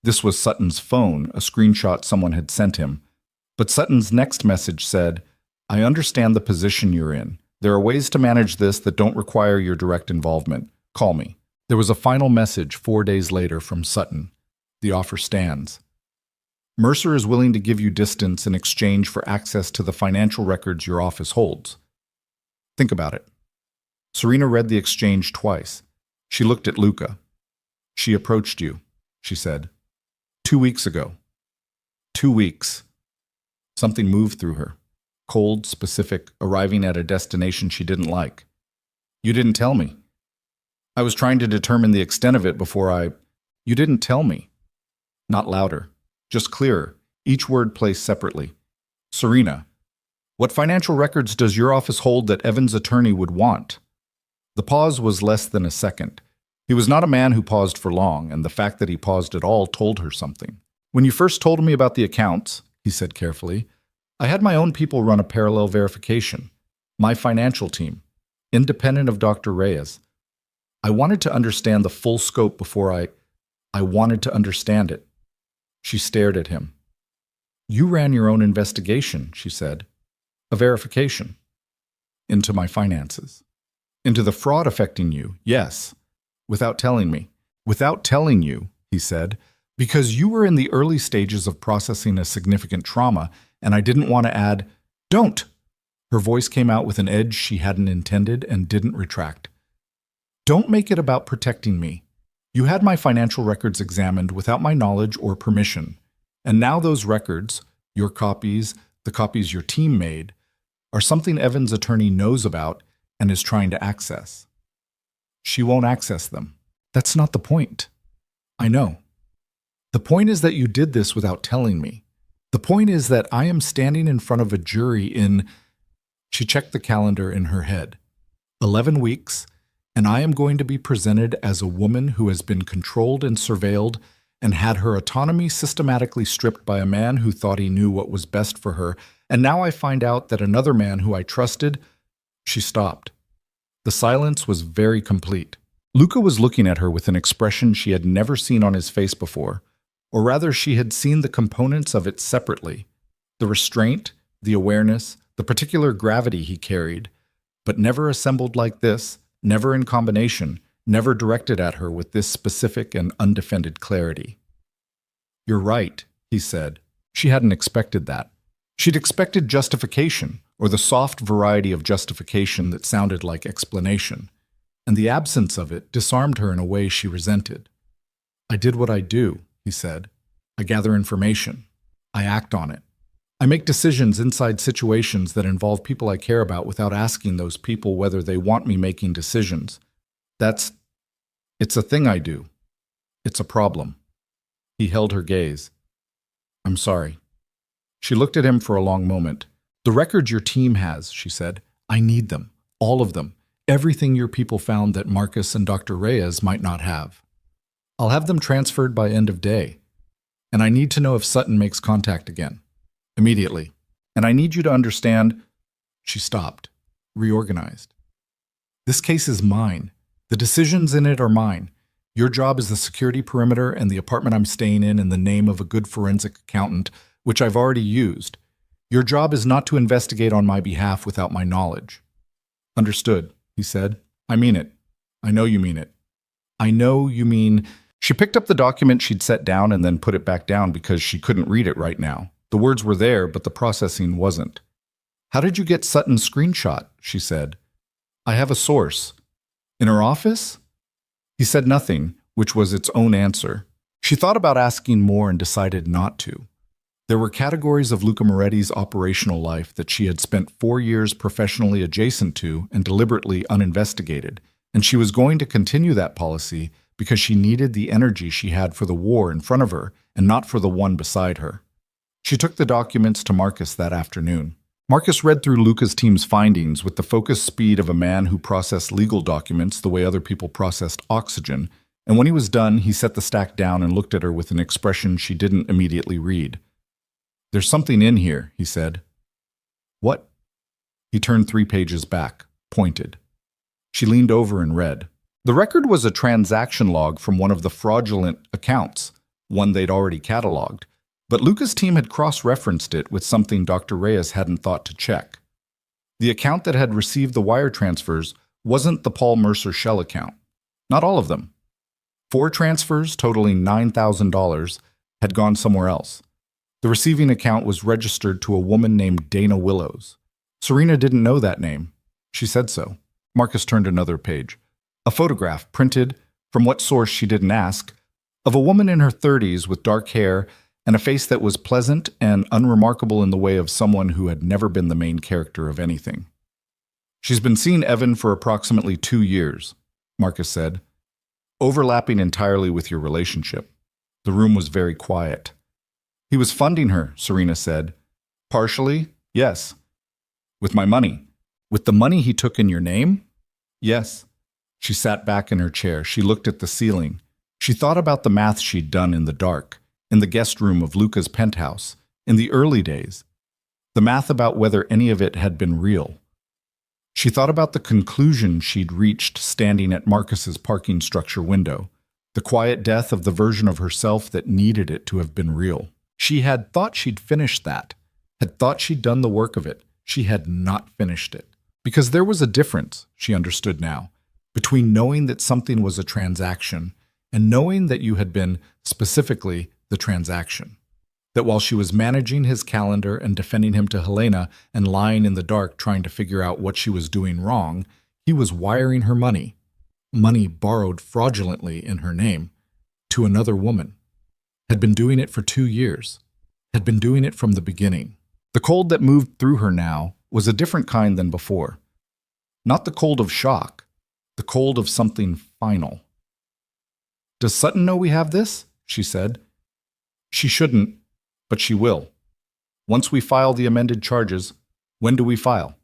This was Sutton's phone, a screenshot someone had sent him. But Sutton's next message said, I understand the position you're in. There are ways to manage this that don't require your direct involvement. Call me. There was a final message 4 days later from Sutton. The offer stands. Mercer is willing to give you distance in exchange for access to the financial records your office holds. Think about it. Serena read the exchange twice. She looked at Luca. She approached you, she said. 2 weeks ago. 2 weeks. Something moved through her. Cold, specific, arriving at a destination she didn't like. You didn't tell me. I was trying to determine the extent of it before I... You didn't tell me. Not louder. Just clearer. Each word placed separately. Serena, what financial records does your office hold that Evan's attorney would want? The pause was less than a second. He was not a man who paused for long, and the fact that he paused at all told her something. When you first told me about the accounts, he said carefully, I had my own people run a parallel verification. My financial team, independent of Dr. Reyes. I wanted to understand the full scope before I wanted to understand it. She stared at him. You ran your own investigation, she said. A verification. Into my finances. Into the fraud affecting you, yes. Without telling me. Without telling you, he said, because you were in the early stages of processing a significant trauma, and I didn't want to add, don't. Her voice came out with an edge she hadn't intended and didn't retract. Don't make it about protecting me. You had my financial records examined without my knowledge or permission. And now those records, your copies, the copies your team made, are something Evan's attorney knows about and is trying to access. She won't access them. That's not the point. I know. The point is that you did this without telling me. The point is that I am standing in front of a jury in... She checked the calendar in her head. 11 weeks, and I am going to be presented as a woman who has been controlled and surveilled and had her autonomy systematically stripped by a man who thought he knew what was best for her, and now I find out that another man who I trusted... She stopped. The silence was very complete. Luca was looking at her with an expression she had never seen on his face before, or rather she had seen the components of it separately. The restraint, the awareness, the particular gravity he carried, but never assembled like this, never in combination, never directed at her with this specific and undefended clarity. You're right, he said. She hadn't expected that. She'd expected justification, or the soft variety of justification that sounded like explanation, and the absence of it disarmed her in a way she resented. I did what I do, he said. I gather information. I act on it. I make decisions inside situations that involve people I care about without asking those people whether they want me making decisions. It's a thing I do. It's a problem. He held her gaze. I'm sorry. She looked at him for a long moment. The records your team has, she said. I need them. All of them. Everything your people found that Marcus and Dr. Reyes might not have. I'll have them transferred by end of day. And I need to know if Sutton makes contact again. Immediately. And I need you to understand... She stopped. Reorganized. This case is mine. The decisions in it are mine. Your job is the security perimeter and the apartment I'm staying in the name of a good forensic accountant, which I've already used. Your job is not to investigate on my behalf without my knowledge. Understood, he said. I mean it. I know you mean it. I know you mean... She picked up the document she'd set down and then put it back down because she couldn't read it right now. The words were there, but the processing wasn't. How did you get Sutton's screenshot? She said. I have a source. In her office? He said nothing, which was its own answer. She thought about asking more and decided not to. There were categories of Luca Moretti's operational life that she had spent 4 years professionally adjacent to and deliberately uninvestigated, and she was going to continue that policy because she needed the energy she had for the war in front of her and not for the one beside her. She took the documents to Marcus that afternoon. Marcus read through Luca's team's findings with the focused speed of a man who processed legal documents the way other people processed oxygen, and when he was done, he set the stack down and looked at her with an expression she didn't immediately read. There's something in here, he said. What? He turned 3 pages back, pointed. She leaned over and read. The record was a transaction log from one of the fraudulent accounts, one they'd already cataloged, but Luca's team had cross-referenced it with something Dr. Reyes hadn't thought to check. The account that had received the wire transfers wasn't the Paul Mercer Shell account. Not all of them. 4 transfers totaling $9,000 had gone somewhere else. The receiving account was registered to a woman named Dana Willows. Serena didn't know that name. She said so. Marcus turned another page. A photograph, printed, from what source she didn't ask, of a woman in her 30s with dark hair and a face that was pleasant and unremarkable in the way of someone who had never been the main character of anything. She's been seeing Evan for approximately 2 years, Marcus said, overlapping entirely with your relationship. The room was very quiet. He was funding her, Serena said. Partially, yes. With my money. With the money he took in your name? Yes. She sat back in her chair. She looked at the ceiling. She thought about the math she'd done in the dark, in the guest room of Luca's penthouse, in the early days. The math about whether any of it had been real. She thought about the conclusion she'd reached standing at Marcus's parking structure window, the quiet death of the version of herself that needed it to have been real. She had thought she'd finished that, had thought she'd done the work of it. She had not finished it. Because there was a difference, she understood now, between knowing that something was a transaction and knowing that you had been, specifically, the transaction. That while she was managing his calendar and defending him to Helena and lying in the dark trying to figure out what she was doing wrong, he was wiring her money borrowed fraudulently in her name, to another woman. Had been doing it for 2 years. Had been doing it from the beginning. The cold that moved through her now was a different kind than before. Not the cold of shock, the cold of something final. Does Sutton know we have this? She said. She shouldn't, but she will. Once we file the amended charges, when do we file?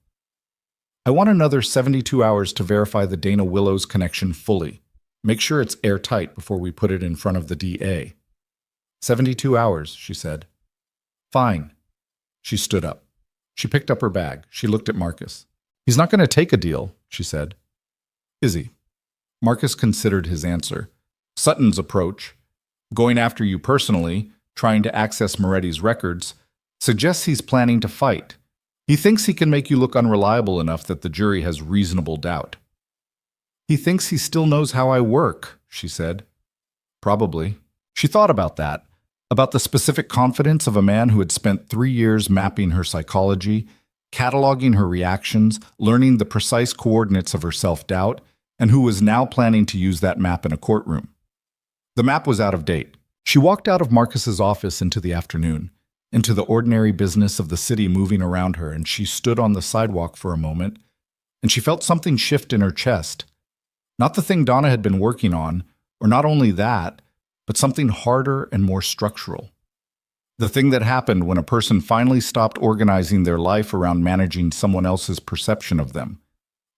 I want another 72 hours to verify the Dana Willows connection fully. Make sure it's airtight before we put it in front of the DA. 72 hours, she said. Fine. She stood up. She picked up her bag. She looked at Marcus. He's not going to take a deal, she said. Is he? Marcus considered his answer. Sutton's approach, going after you personally, trying to access Moretti's records, suggests he's planning to fight. He thinks he can make you look unreliable enough that the jury has reasonable doubt. He thinks he still knows how I work, she said. Probably. She thought about that, about the specific confidence of a man who had spent 3 years mapping her psychology, cataloging her reactions, learning the precise coordinates of her self-doubt, and who was now planning to use that map in a courtroom. The map was out of date. She walked out of Marcus's office into the afternoon, into the ordinary business of the city moving around her, and she stood on the sidewalk for a moment, and she felt something shift in her chest. Not the thing Donna had been working on, or not only that, but something harder and more structural. The thing that happened when a person finally stopped organizing their life around managing someone else's perception of them.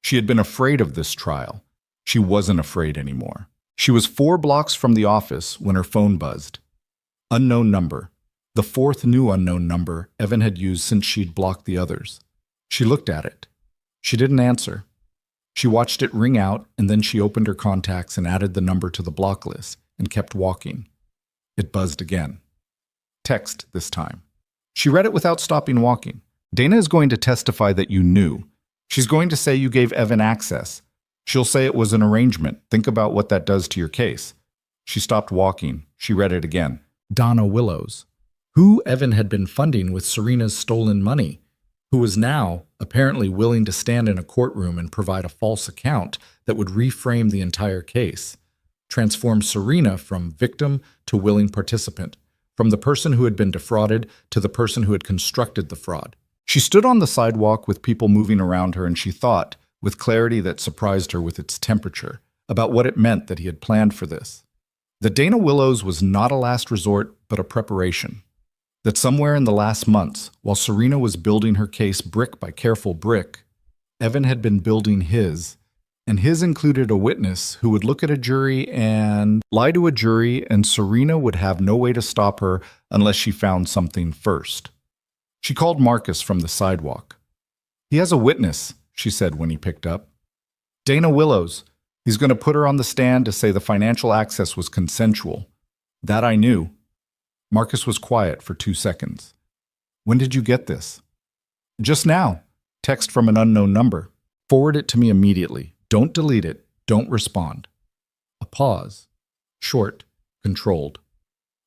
She had been afraid of this trial. She wasn't afraid anymore. She was 4 blocks from the office when her phone buzzed. Unknown number. The 4th new unknown number Evan had used since she'd blocked the others. She looked at it. She didn't answer. She watched it ring out, and then she opened her contacts and added the number to the block list and kept walking. It buzzed again. Text this time. She read it without stopping walking. Dana is going to testify that you knew. She's going to say you gave Evan access. She'll say it was an arrangement. Think about what that does to your case. She stopped walking. She read it again. Donna Willows. Who Evan had been funding with Serena's stolen money, who was now apparently willing to stand in a courtroom and provide a false account that would reframe the entire case, transform Serena from victim to willing participant, from the person who had been defrauded to the person who had constructed the fraud. She stood on the sidewalk with people moving around her, and she thought, with clarity that surprised her with its temperature, about what it meant that he had planned for this. That Dana Willows was not a last resort, but a preparation. That somewhere in the last months, while Serena was building her case brick by careful brick, Evan had been building his, and his included a witness who would look at a jury and lie to a jury, and Serena would have no way to stop her unless she found something first. She called Marcus from the sidewalk. He has a witness, she said when he picked up. Dana Willows. He's going to put her on the stand to say the financial access was consensual. That I knew. Marcus was quiet for 2 seconds. When did you get this? Just now. Text from an unknown number. Forward it to me immediately. Don't delete it. Don't respond. A pause. Short. Controlled.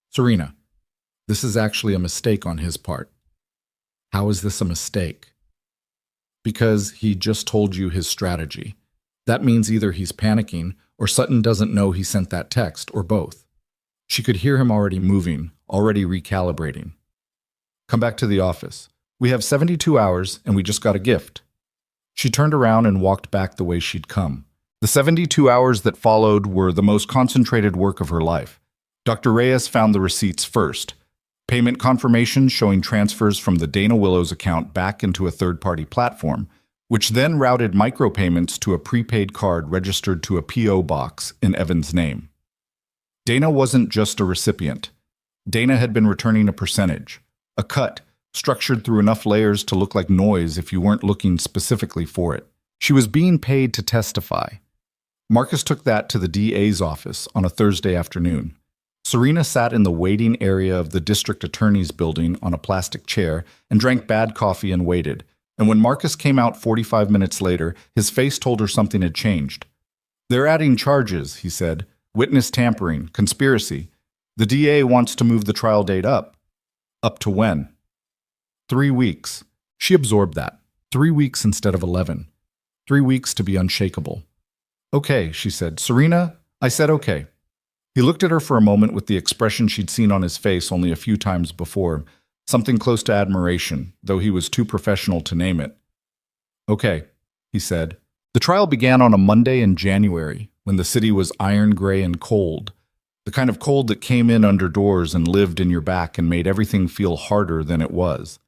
Serena, this is actually a mistake on his part. How is this a mistake? Because he just told you his strategy. That means either he's panicking or Sutton doesn't know he sent that text, or both. She could hear him already moving, already recalibrating. Come back to the office. We have 72 hours and we just got a gift. She turned around and walked back the way she'd come. The 72 hours that followed were the most concentrated work of her life. Dr. Reyes found the receipts first. Payment confirmations showing transfers from the Dana Willows account back into a third-party platform, which then routed micropayments to a prepaid card registered to a P.O. box in Evan's name. Dana wasn't just a recipient. Dana had been returning a percentage, a cut, structured through enough layers to look like noise if you weren't looking specifically for it. She was being paid to testify. Marcus took that to the DA's office on a Thursday afternoon. Serena sat in the waiting area of the district attorney's building on a plastic chair and drank bad coffee and waited. And when Marcus came out 45 minutes later, his face told her something had changed. They're adding charges, he said. Witness tampering, conspiracy. The DA wants to move the trial date up. Up to when? 3 weeks. She absorbed that. 3 weeks instead of 11. 3 weeks to be unshakable. Okay, she said. Serena, I said okay. He looked at her for a moment with the expression she'd seen on his face only a few times before, something close to admiration, though he was too professional to name it. Okay, he said. The trial began on a Monday in January, when the city was iron gray and cold, the kind of cold that came in under doors and lived in your back and made everything feel harder than it was.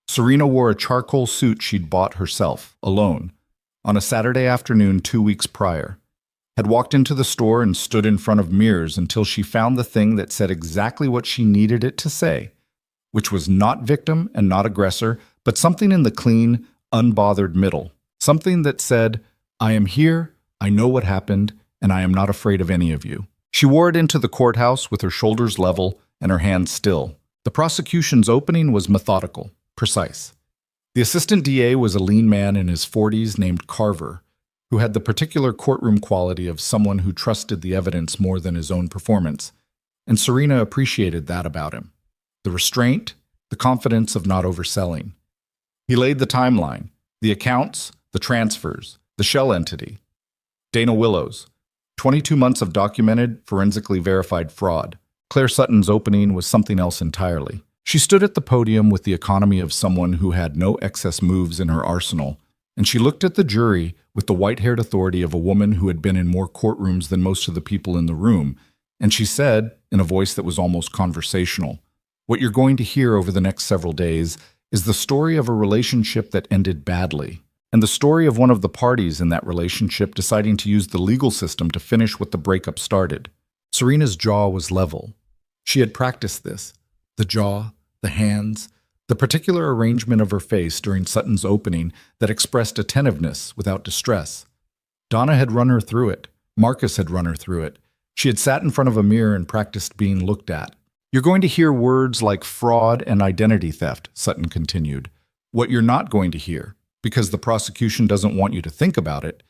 Serena wore a charcoal suit she'd bought herself, alone, on a Saturday afternoon 2 weeks prior. Had walked into the store and stood in front of mirrors until she found the thing that said exactly what she needed it to say, which was not victim and not aggressor, but something in the clean, unbothered middle. Something that said, I am here, I know what happened, and I am not afraid of any of you. She wore it into the courthouse with her shoulders level and her hands still. The prosecution's opening was methodical, precise. The assistant DA was a lean man in his 40s named Carver, who had the particular courtroom quality of someone who trusted the evidence more than his own performance, and Serena appreciated that about him. The restraint, the confidence of not overselling. He laid the timeline, the accounts, the transfers, the shell entity. Dana Willows, 22 months of documented, forensically verified fraud. Claire Sutton's opening was something else entirely. She stood at the podium with the economy of someone who had no excess moves in her arsenal, and she looked at the jury with the white-haired authority of a woman who had been in more courtrooms than most of the people in the room, and she said, in a voice that was almost conversational, what you're going to hear over the next several days is the story of a relationship that ended badly, and the story of one of the parties in that relationship deciding to use the legal system to finish what the breakup started. Serena's jaw was level. She had practiced this. The jaw, the hands, the particular arrangement of her face during Sutton's opening that expressed attentiveness without distress. Donna had run her through it. Marcus had run her through it. She had sat in front of a mirror and practiced being looked at. You're going to hear words like fraud and identity theft, Sutton continued. What you're not going to hear, because the prosecution doesn't want you to think about it,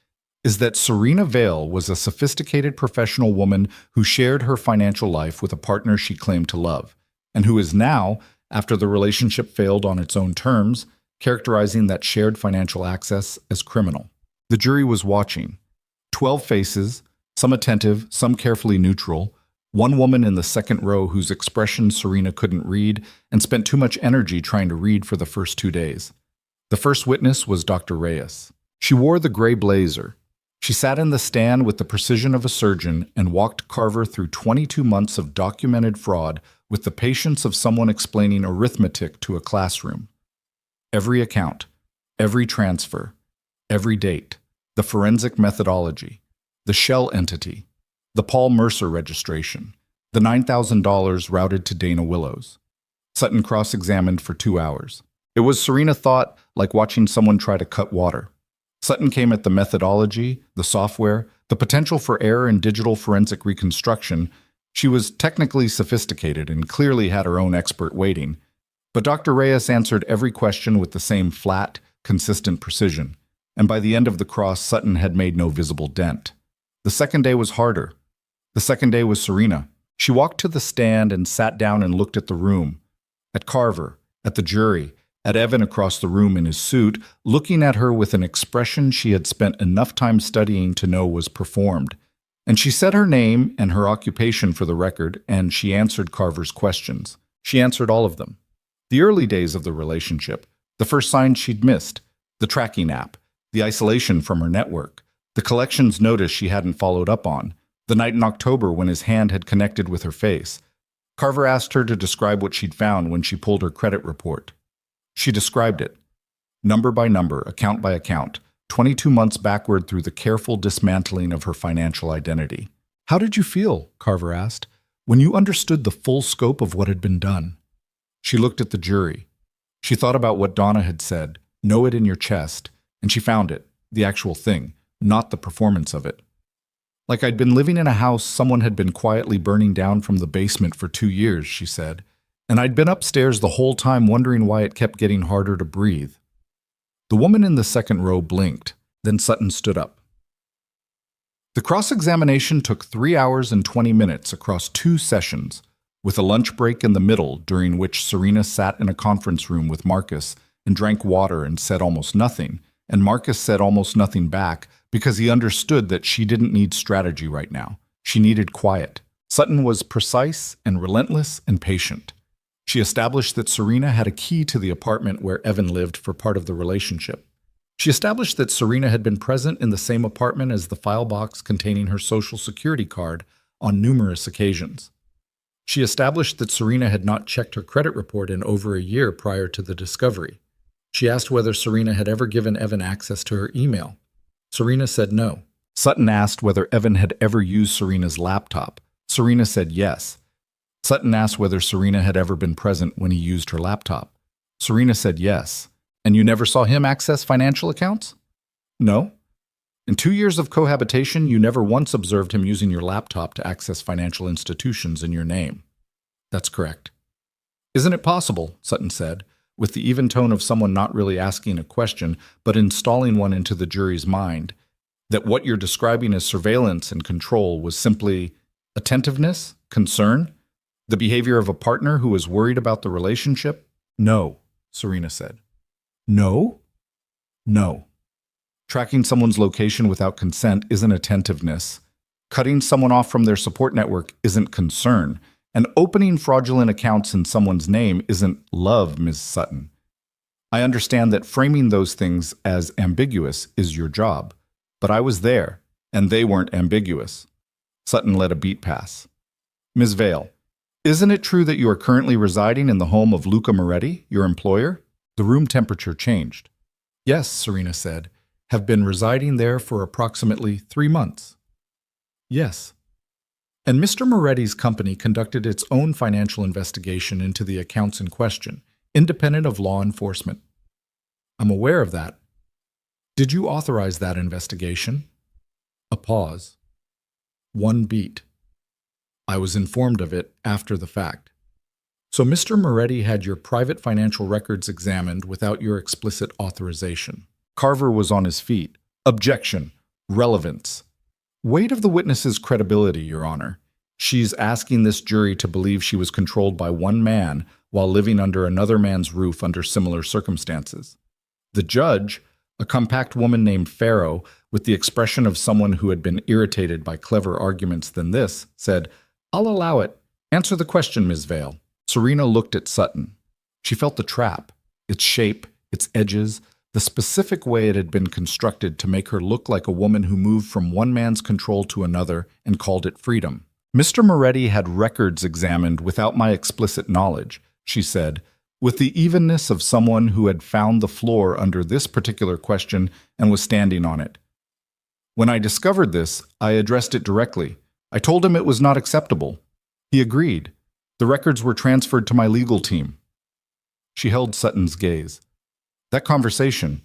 is that Serena Vale was a sophisticated professional woman who shared her financial life with a partner she claimed to love, and who is now, after the relationship failed on its own terms, characterizing that shared financial access as criminal. The jury was watching. 12 faces, some attentive, some carefully neutral, one woman in the second row whose expression Serena couldn't read and spent too much energy trying to read for the first 2 days. The first witness was Dr. Reyes. She wore the gray blazer. She sat in the stand with the precision of a surgeon and walked Carver through 22 months of documented fraud with the patience of someone explaining arithmetic to a classroom. Every account, every transfer, every date, the forensic methodology, the shell entity, the Paul Mercer registration, the $9,000 routed to Dana Willows. Sutton cross-examined for 2 hours. It was, Serena thought, like watching someone try to cut water. Sutton came at the methodology, the software, the potential for error in digital forensic reconstruction. She was technically sophisticated and clearly had her own expert waiting. But Dr. Reyes answered every question with the same flat, consistent precision, and by the end of the cross, Sutton had made no visible dent. The second day was harder. The second day was Serena. She walked to the stand and sat down and looked at the room, at Carver, at the jury, at Evan across the room in his suit, looking at her with an expression she had spent enough time studying to know was performed. And she said her name and her occupation for the record, and she answered Carver's questions. She answered all of them. The early days of the relationship, the first signs she'd missed, the tracking app, the isolation from her network, the collections notice she hadn't followed up on, the night in October when his hand had connected with her face. Carver asked her to describe what she'd found when she pulled her credit report. She described it, number by number, account by account, 22 months backward through the careful dismantling of her financial identity. "How did you feel," Carver asked, "when you understood the full scope of what had been done?" She looked at the jury. She thought about what Donna had said, know it in your chest, and she found it, the actual thing, not the performance of it. "Like I'd been living in a house someone had been quietly burning down from the basement for 2 years," she said, "and I'd been upstairs the whole time wondering why it kept getting harder to breathe." The woman in the second row blinked, then Sutton stood up. The cross-examination took 3 hours and 20 minutes across 2 sessions, with a lunch break in the middle during which Serena sat in a conference room with Marcus and drank water and said almost nothing, and Marcus said almost nothing back because he understood that she didn't need strategy right now. She needed quiet. Sutton was precise and relentless and patient. She established that Serena had a key to the apartment where Evan lived for part of the relationship. She established that Serena had been present in the same apartment as the file box containing her Social Security card on numerous occasions. She established that Serena had not checked her credit report in over a year prior to the discovery. She asked whether Serena had ever given Evan access to her email. Serena said no. Sutton asked whether Evan had ever used Serena's laptop. Serena said yes. Sutton asked whether Serena had ever been present when he used her laptop. Serena said yes. "And you never saw him access financial accounts?" "No." "In 2 years of cohabitation, you never once observed him using your laptop to access financial institutions in your name?" "That's correct." "Isn't it possible," Sutton said, with the even tone of someone not really asking a question, but installing one into the jury's mind, that what you're describing as surveillance and control was simply attentiveness, concern, the behavior of a partner who is worried about the relationship?" "No," Serena said. "No?" "No. Tracking someone's location without consent isn't attentiveness. Cutting someone off from their support network isn't concern. And opening fraudulent accounts in someone's name isn't love, Ms. Sutton. I understand that framing those things as ambiguous is your job, but I was there, and they weren't ambiguous." Sutton let a beat pass. "Ms. Vale, isn't it true that you are currently residing in the home of Luca Moretti, your employer?" The room temperature changed. "Yes," Serena said, "have been residing there for approximately 3 months." "Yes." "And Mr. Moretti's company conducted its own financial investigation into the accounts in question, independent of law enforcement." "I'm aware of that." "Did you authorize that investigation?" A pause. 1 beat. "I was informed of it after the fact." "So Mr. Moretti had your private financial records examined without your explicit authorization." Carver was on his feet. "Objection. Relevance. Weight of the witness's credibility, Your Honor. She's asking this jury to believe she was controlled by one man while living under another man's roof under similar circumstances." The judge, a compact woman named Farrow, with the expression of someone who had been irritated by clever arguments than this, said, "I'll allow it. Answer the question, Ms. Vale." Serena looked at Sutton. She felt the trap, its shape, its edges, the specific way it had been constructed to make her look like a woman who moved from one man's control to another and called it freedom. "Mr. Moretti had records examined without my explicit knowledge," she said, with the evenness of someone who had found the floor under this particular question and was standing on it. "When I discovered this, I addressed it directly. I told him it was not acceptable. He agreed. The records were transferred to my legal team." She held Sutton's gaze. "That conversation,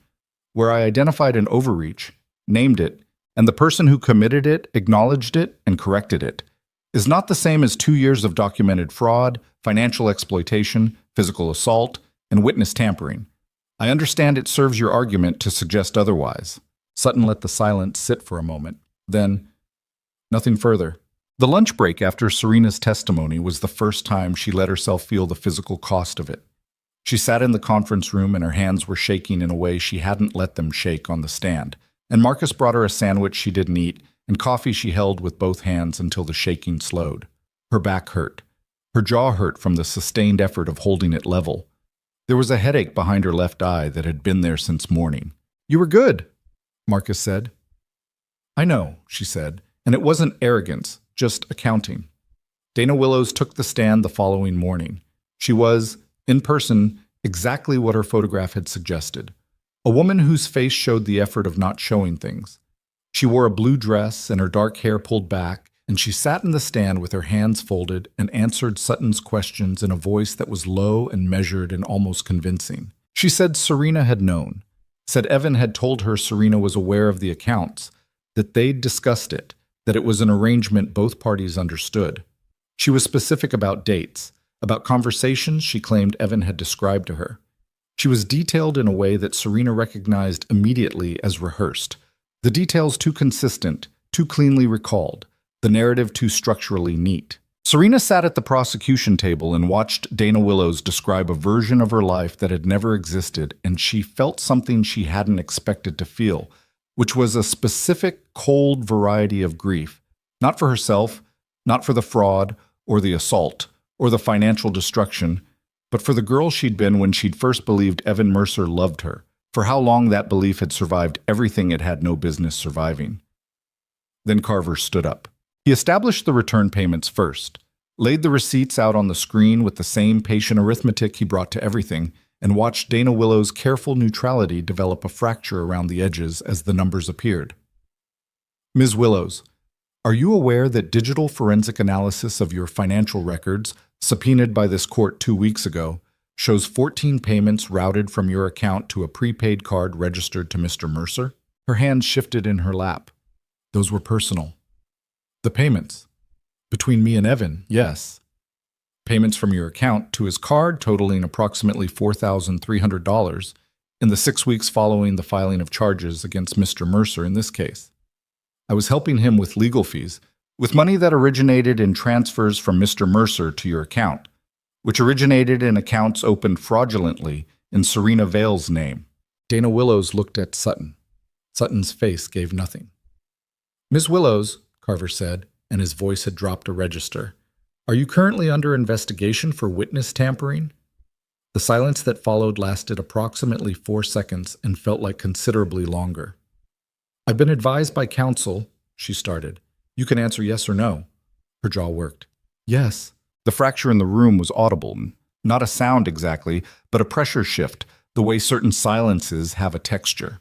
where I identified an overreach, named it, and the person who committed it acknowledged it and corrected it, is not the same as 2 years of documented fraud, financial exploitation, physical assault, and witness tampering. I understand it serves your argument to suggest otherwise. Sutton let the silence sit for a moment. Then, nothing further. The lunch break after Serena's testimony was the first time she let herself feel the physical cost of it. She sat in the conference room and her hands were shaking in a way she hadn't let them shake on the stand, and Marcus brought her a sandwich she didn't eat and coffee she held with both hands until the shaking slowed. Her back hurt. Her jaw hurt from the sustained effort of holding it level. There was a headache behind her left eye that had been there since morning. "You were good," Marcus said. "I know," she said, and it wasn't arrogance, just accounting. Dana Willows took the stand the following morning. She was, in person, exactly what her photograph had suggested. A woman whose face showed the effort of not showing things. She wore a blue dress and her dark hair pulled back, and she sat in the stand with her hands folded and answered Sutton's questions in a voice that was low and measured and almost convincing. She said Serena had known, said Evan had told her Serena was aware of the accounts, that they'd discussed it, that it was an arrangement both parties understood. She was specific about dates, about conversations she claimed Evan had described to her. She was detailed in a way that Serena recognized immediately as rehearsed. The details too consistent, too cleanly recalled, the narrative too structurally neat. Serena sat at the prosecution table and watched Dana Willows describe a version of her life that had never existed, and she felt something she hadn't expected to feel, which was a specific, cold variety of grief, not for herself, not for the fraud or the assault or the financial destruction, but for the girl she'd been when she'd first believed Evan Mercer loved her, for how long that belief had survived everything it had no business surviving. Then Carver stood up. He established the return payments first, laid the receipts out on the screen with the same patient arithmetic he brought to everything, and watched Dana Willow's careful neutrality develop a fracture around the edges as the numbers appeared. "Ms. Willows, are you aware that digital forensic analysis of your financial records, subpoenaed by this court 2 weeks ago, shows 14 payments routed from your account to a prepaid card registered to Mr. Mercer?" Her hands shifted in her lap. "Those were personal." "The payments? Between me and Evan, yes. Payments from your account to his card totaling approximately $4,300 in the 6 weeks following the filing of charges against Mr. Mercer in this case. I was helping him with legal fees, with money that originated in transfers from Mr. Mercer to your account, which originated in accounts opened fraudulently in Serena Vale's name." Dana Willows looked at Sutton. Sutton's face gave nothing. "Ms. Willows," Carver said, and his voice had dropped a register, "are you currently under investigation for witness tampering?" The silence that followed lasted approximately 4 seconds and felt like considerably longer. "I've been advised by counsel," she started. "You can answer yes or no." Her jaw worked. "Yes." The fracture in the room was audible, not a sound exactly, but a pressure shift, the way certain silences have a texture.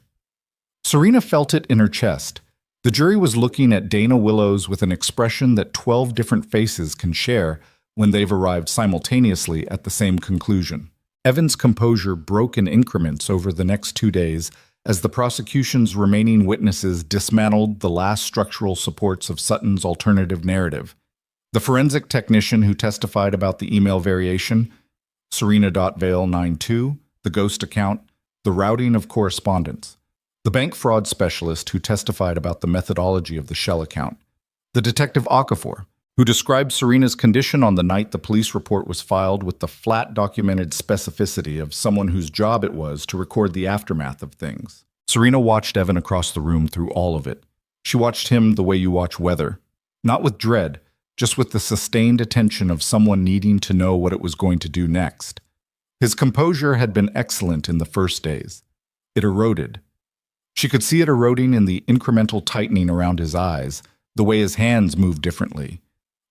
Serena felt it in her chest. The jury was looking at Dana Willows with an expression that 12 different faces can share when they've arrived simultaneously at the same conclusion. Evan's composure broke in increments over the next 2 days as the prosecution's remaining witnesses dismantled the last structural supports of Sutton's alternative narrative. The forensic technician who testified about the email variation, Serena.Vale92, the ghost account, the routing of correspondence. The bank fraud specialist who testified about the methodology of the shell account. The detective Okafor, who described Serena's condition on the night the police report was filed with the flat documented specificity of someone whose job it was to record the aftermath of things. Serena watched Evan across the room through all of it. She watched him the way you watch weather, not with dread, just with the sustained attention of someone needing to know what it was going to do next. His composure had been excellent in the first days. It eroded. She could see it eroding in the incremental tightening around his eyes, the way his hands moved differently,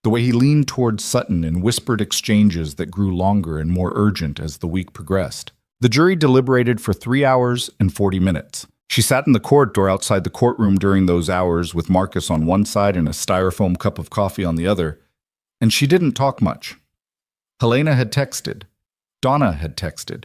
the way he leaned towards Sutton in whispered exchanges that grew longer and more urgent as the week progressed. The jury deliberated for 3 hours and 40 minutes. She sat in the corridor outside the courtroom during those hours with Marcus on one side and a styrofoam cup of coffee on the other, and she didn't talk much. Helena had texted. Donna had texted.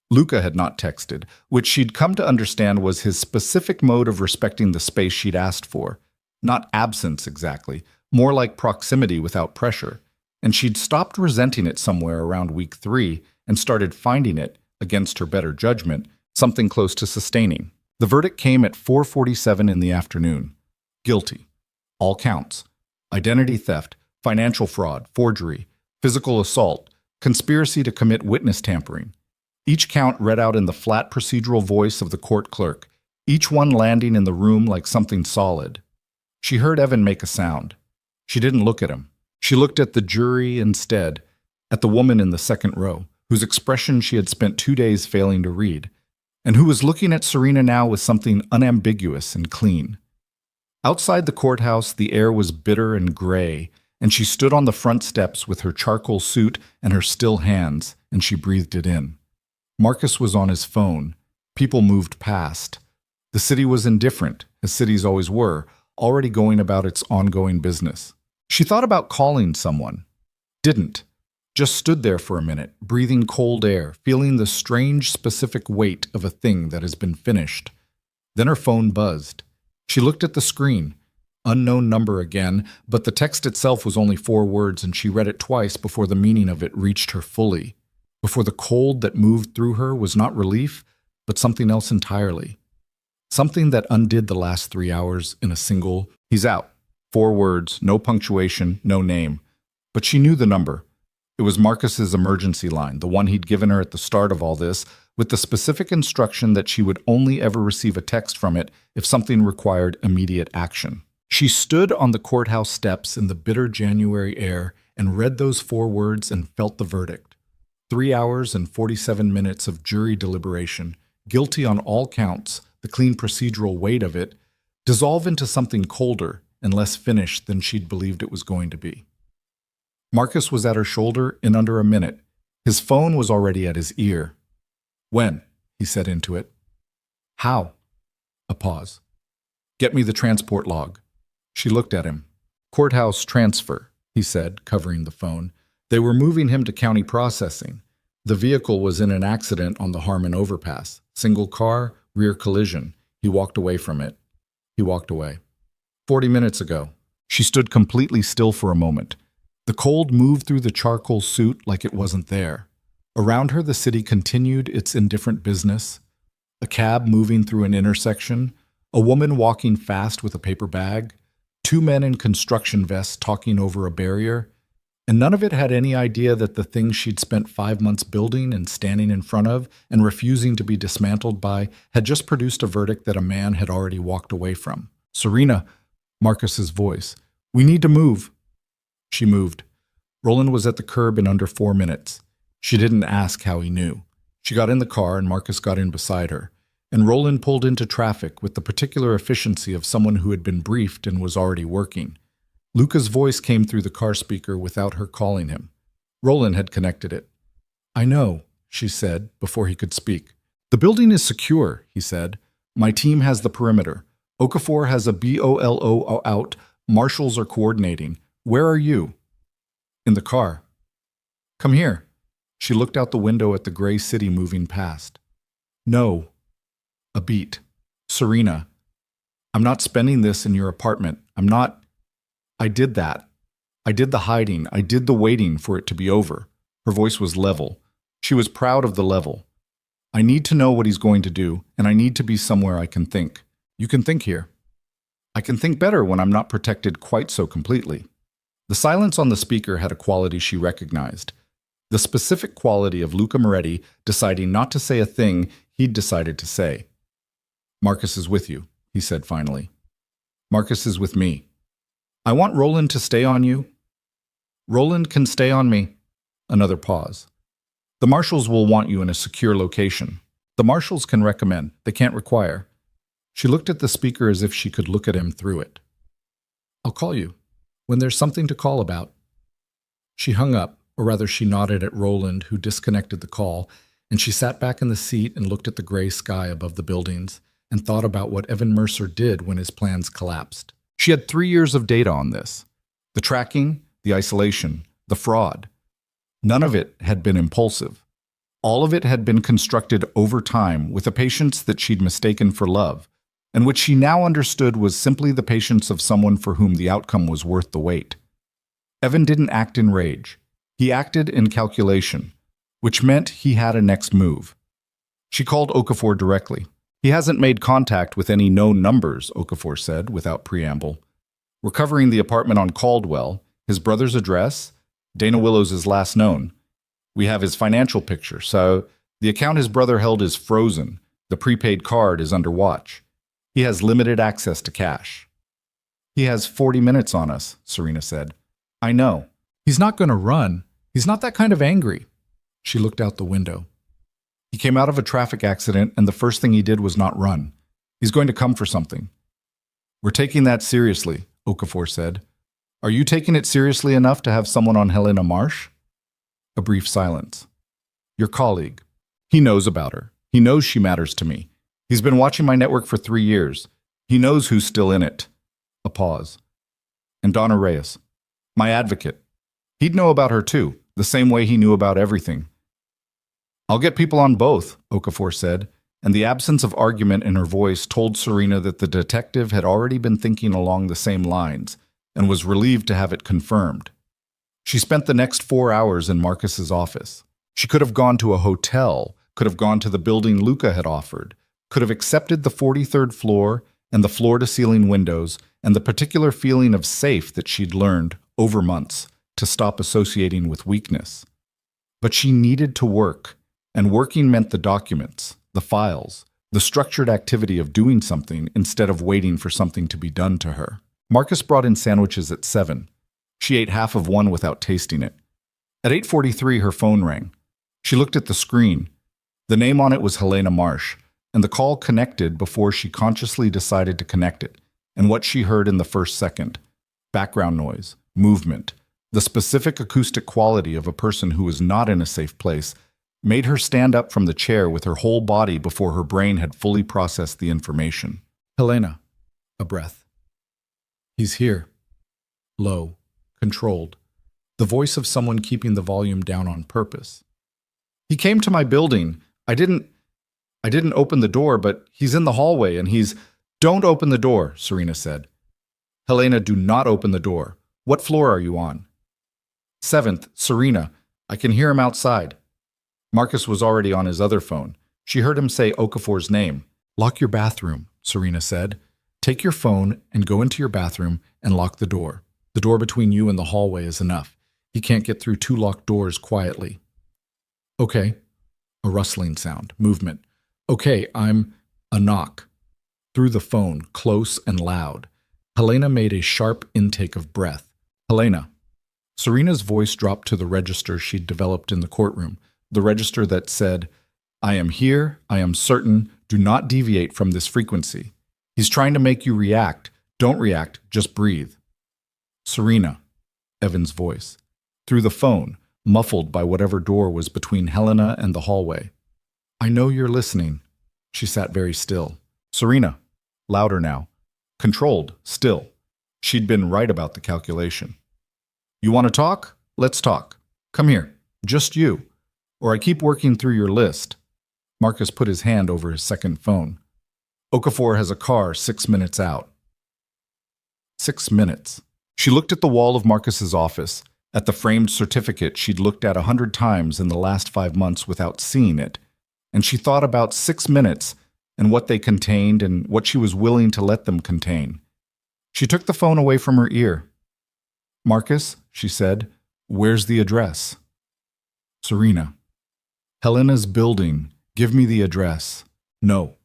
Luca had not texted, which she'd come to understand was his specific mode of respecting the space she'd asked for. Not absence exactly, more like proximity without pressure. And she'd stopped resenting it somewhere around week 3 and started finding it, against her better judgment, something close to sustaining. The verdict came at 4:47 in the afternoon. Guilty. All counts. Identity theft, financial fraud, forgery, physical assault, conspiracy to commit witness tampering. Each count read out in the flat procedural voice of the court clerk, each one landing in the room like something solid. She heard Evan make a sound. She didn't look at him. She looked at the jury instead, at the woman in the second row, whose expression she had spent 2 days failing to read, and who was looking at Serena now with something unambiguous and clean. Outside the courthouse, the air was bitter and gray, and she stood on the front steps with her charcoal suit and her still hands, and she breathed it in. Marcus was on his phone. People moved past. The city was indifferent, as cities always were, already going about its ongoing business. She thought about calling someone. Didn't. Just stood there for a minute, breathing cold air, feeling the strange, specific weight of a thing that has been finished. Then her phone buzzed. She looked at the screen. Unknown number again, but the text itself was only 4 words, and she read it twice before the meaning of it reached her fully, before the cold that moved through her was not relief, but something else entirely. Something that undid the last 3 hours in a single, "He's out." 4 words, no punctuation, no name. But she knew the number. It was Marcus's emergency line, the one he'd given her at the start of all this, with the specific instruction that she would only ever receive a text from it if something required immediate action. She stood on the courthouse steps in the bitter January air and read those 4 words and felt the verdict. 3 hours and 47 minutes of jury deliberation, guilty on all counts, the clean procedural weight of it, dissolve into something colder and less finished than she'd believed it was going to be. Marcus was at her shoulder in under a minute. His phone was already at his ear. "When?" he said into it. "How?" A pause. "Get me the transport log." She looked at him. "Courthouse transfer," he said, covering the phone. They were moving him to county processing. The vehicle was in an accident on the Harmon overpass. Single car, rear collision. He walked away from it. He walked away. 40 minutes ago. She stood completely still for a moment. The cold moved through the charcoal suit like it wasn't there. Around her, the city continued its indifferent business. A cab moving through an intersection. A woman walking fast with a paper bag. 2 men in construction vests talking over a barrier. And none of it had any idea that the thing she'd spent 5 months building and standing in front of and refusing to be dismantled by had just produced a verdict that a man had already walked away from. "Serena," Marcus's voice. "We need to move." She moved. Roland was at the curb in under 4 minutes. She didn't ask how he knew. She got in the car and Marcus got in beside her. And Roland pulled into traffic with the particular efficiency of someone who had been briefed and was already working. Luca's voice came through the car speaker without her calling him. Roland had connected it. "I know," she said before he could speak. "The building is secure," he said. "My team has the perimeter. Okafor has a BOLO out. Marshals are coordinating. Where are you?" "In the car." "Come here." She looked out the window at the gray city moving past. "No." A beat. "Serena, I'm not spending this in your apartment. I'm not. I did that. I did the hiding. I did the waiting for it to be over." Her voice was level. She was proud of the level. "I need to know what he's going to do, and I need to be somewhere I can think. You can think here. I can think better when I'm not protected quite so completely." The silence on the speaker had a quality she recognized. The specific quality of Luca Moretti deciding not to say a thing he'd decided to say. "Marcus is with you," he said finally. "Marcus is with me. I want Roland to stay on you." "Roland can stay on me." Another pause. "The marshals will want you in a secure location. The marshals can recommend. They can't require." She looked at the speaker as if she could look at him through it. "I'll call you when there's something to call about." She hung up, or rather she nodded at Roland, who disconnected the call, and she sat back in the seat and looked at the gray sky above the buildings and thought about what Evan Mercer did when his plans collapsed. She had 3 years of data on this. The tracking, the isolation, the fraud. None of it had been impulsive. All of it had been constructed over time with a patience that she'd mistaken for love, and which she now understood was simply the patience of someone for whom the outcome was worth the wait. Evan didn't act in rage. He acted in calculation, which meant he had a next move. She called Okafor directly. He hasn't made contact with any known numbers, Okafor said, without preamble. We're covering the apartment on Caldwell, his brother's address, Dana Willows' last known. We have his financial picture, so the account his brother held is frozen. The prepaid card is under watch. He has limited access to cash. He has 40 minutes on us, Serena said. I know. He's not going to run. He's not that kind of angry. She looked out the window. He came out of a traffic accident, and the first thing he did was not run. He's going to come for something. We're taking that seriously, Okafor said. Are you taking it seriously enough to have someone on Helena Marsh? A brief silence. Your colleague. He knows about her. He knows she matters to me. He's been watching my network for 3 years. He knows who's still in it. A pause. And Donna Reyes. My advocate. He'd know about her too, the same way he knew about everything. I'll get people on both, Okafor said, and the absence of argument in her voice told Serena that the detective had already been thinking along the same lines and was relieved to have it confirmed. She spent the next 4 hours in Marcus's office. She could have gone to a hotel, could have gone to the building Luca had offered, could have accepted the 43rd floor and the floor-to-ceiling windows and the particular feeling of safe that she'd learned over months to stop associating with weakness. But she needed to work, and working meant the documents, the files, the structured activity of doing something instead of waiting for something to be done to her. Marcus brought in sandwiches at 7. She ate half of one without tasting it. At 8:43, her phone rang. She looked at the screen. The name on it was Helena Marsh, and the call connected before she consciously decided to connect it, and what she heard in the first second. Background noise, movement, the specific acoustic quality of a person who was not in a safe place made her stand up from the chair with her whole body before her brain had fully processed the information. Helena. A breath. He's here. Low. Controlled. The voice of someone keeping the volume down on purpose. He came to my building. I didn't open the door, but he's in the hallway and he's... Don't open the door, Serena said. Helena, do not open the door. What floor are you on? 7th, Serena. I can hear him outside. Marcus was already on his other phone. She heard him say Okafor's name. Lock your bathroom, Serena said. Take your phone and go into your bathroom and lock the door. The door between you and the hallway is enough. He can't get through 2 locked doors quietly. Okay. A rustling sound. Movement. Okay, a knock. Through the phone, close and loud. Helena made a sharp intake of breath. Helena. Serena's voice dropped to the register she'd developed in the courtroom, the register that said, I am here, I am certain, do not deviate from this frequency. He's trying to make you react. Don't react, just breathe. Serena. Evan's voice. Through the phone, muffled by whatever door was between Helena and the hallway. I know you're listening. She sat very still. Serena. Louder now. Controlled, still. She'd been right about the calculation. You want to talk? Let's talk. Come here. Just you. Or I keep working through your list. Marcus put his hand over his second phone. Okafor has a car 6 minutes out. 6 minutes. She looked at the wall of Marcus's office, at the framed certificate she'd looked at 100 times in the last 5 months without seeing it, and she thought about 6 minutes and what they contained and what she was willing to let them contain. She took the phone away from her ear. Marcus, she said, where's the address? Serena. Helena's building. Give me the address. No.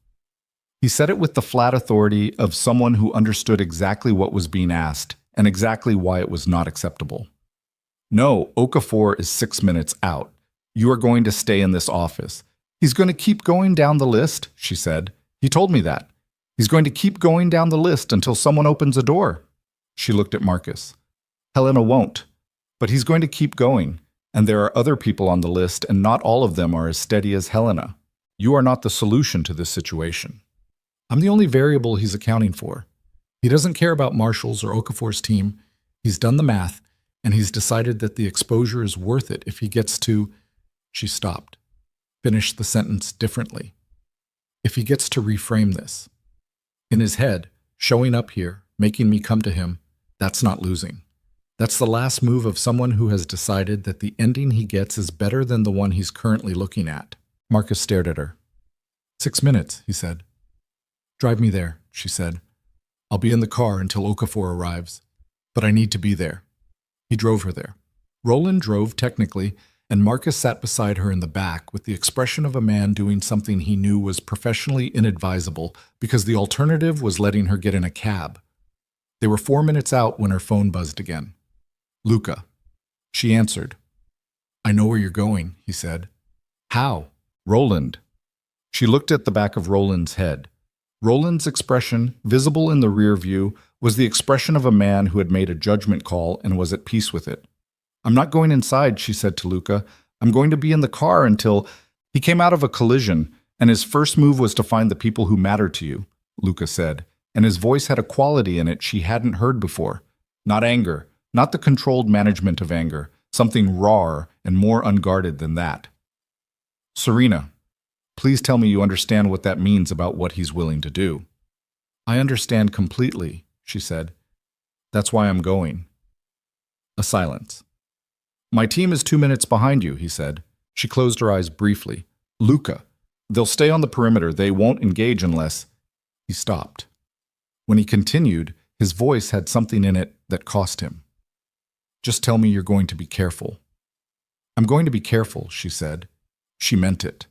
He said it with the flat authority of someone who understood exactly what was being asked and exactly why it was not acceptable. No, Okafor is 6 minutes out. You are going to stay in this office. He's going to keep going down the list, she said. He told me that. He's going to keep going down the list until someone opens a door. She looked at Marcus. Helena won't, but he's going to keep going, and there are other people on the list, and not all of them are as steady as Helena. You are not the solution to this situation. I'm the only variable he's accounting for. He doesn't care about Marshall's or Okafor's team. He's done the math, and he's decided that the exposure is worth it if he gets to... She stopped. Finished the sentence differently. If he gets to reframe this. In his head, showing up here, making me come to him, that's not losing. That's the last move of someone who has decided that the ending he gets is better than the one he's currently looking at. Marcus stared at her. 6 minutes, he said. Drive me there, she said. I'll be in the car until Okafor arrives, but I need to be there. He drove her there. Roland drove, technically, and Marcus sat beside her in the back with the expression of a man doing something he knew was professionally inadvisable because the alternative was letting her get in a cab. They were 4 minutes out when her phone buzzed again. Luca. She answered. I know where you're going, he said. How? Roland. She looked at the back of Roland's head. Roland's expression, visible in the rear view, was the expression of a man who had made a judgment call and was at peace with it. I'm not going inside, she said to Luca. I'm going to be in the car until... He came out of a collision, and his first move was to find the people who matter to you, Luca said, and his voice had a quality in it she hadn't heard before. Not anger, not the controlled management of anger, something rawer and more unguarded than that. Serena, please tell me you understand what that means about what he's willing to do. I understand completely, she said. That's why I'm going. A silence. My team is 2 minutes behind you, he said. She closed her eyes briefly. Luca, they'll stay on the perimeter. They won't engage unless... He stopped. When he continued, his voice had something in it that cost him. Just tell me you're going to be careful. I'm going to be careful, she said. She meant it.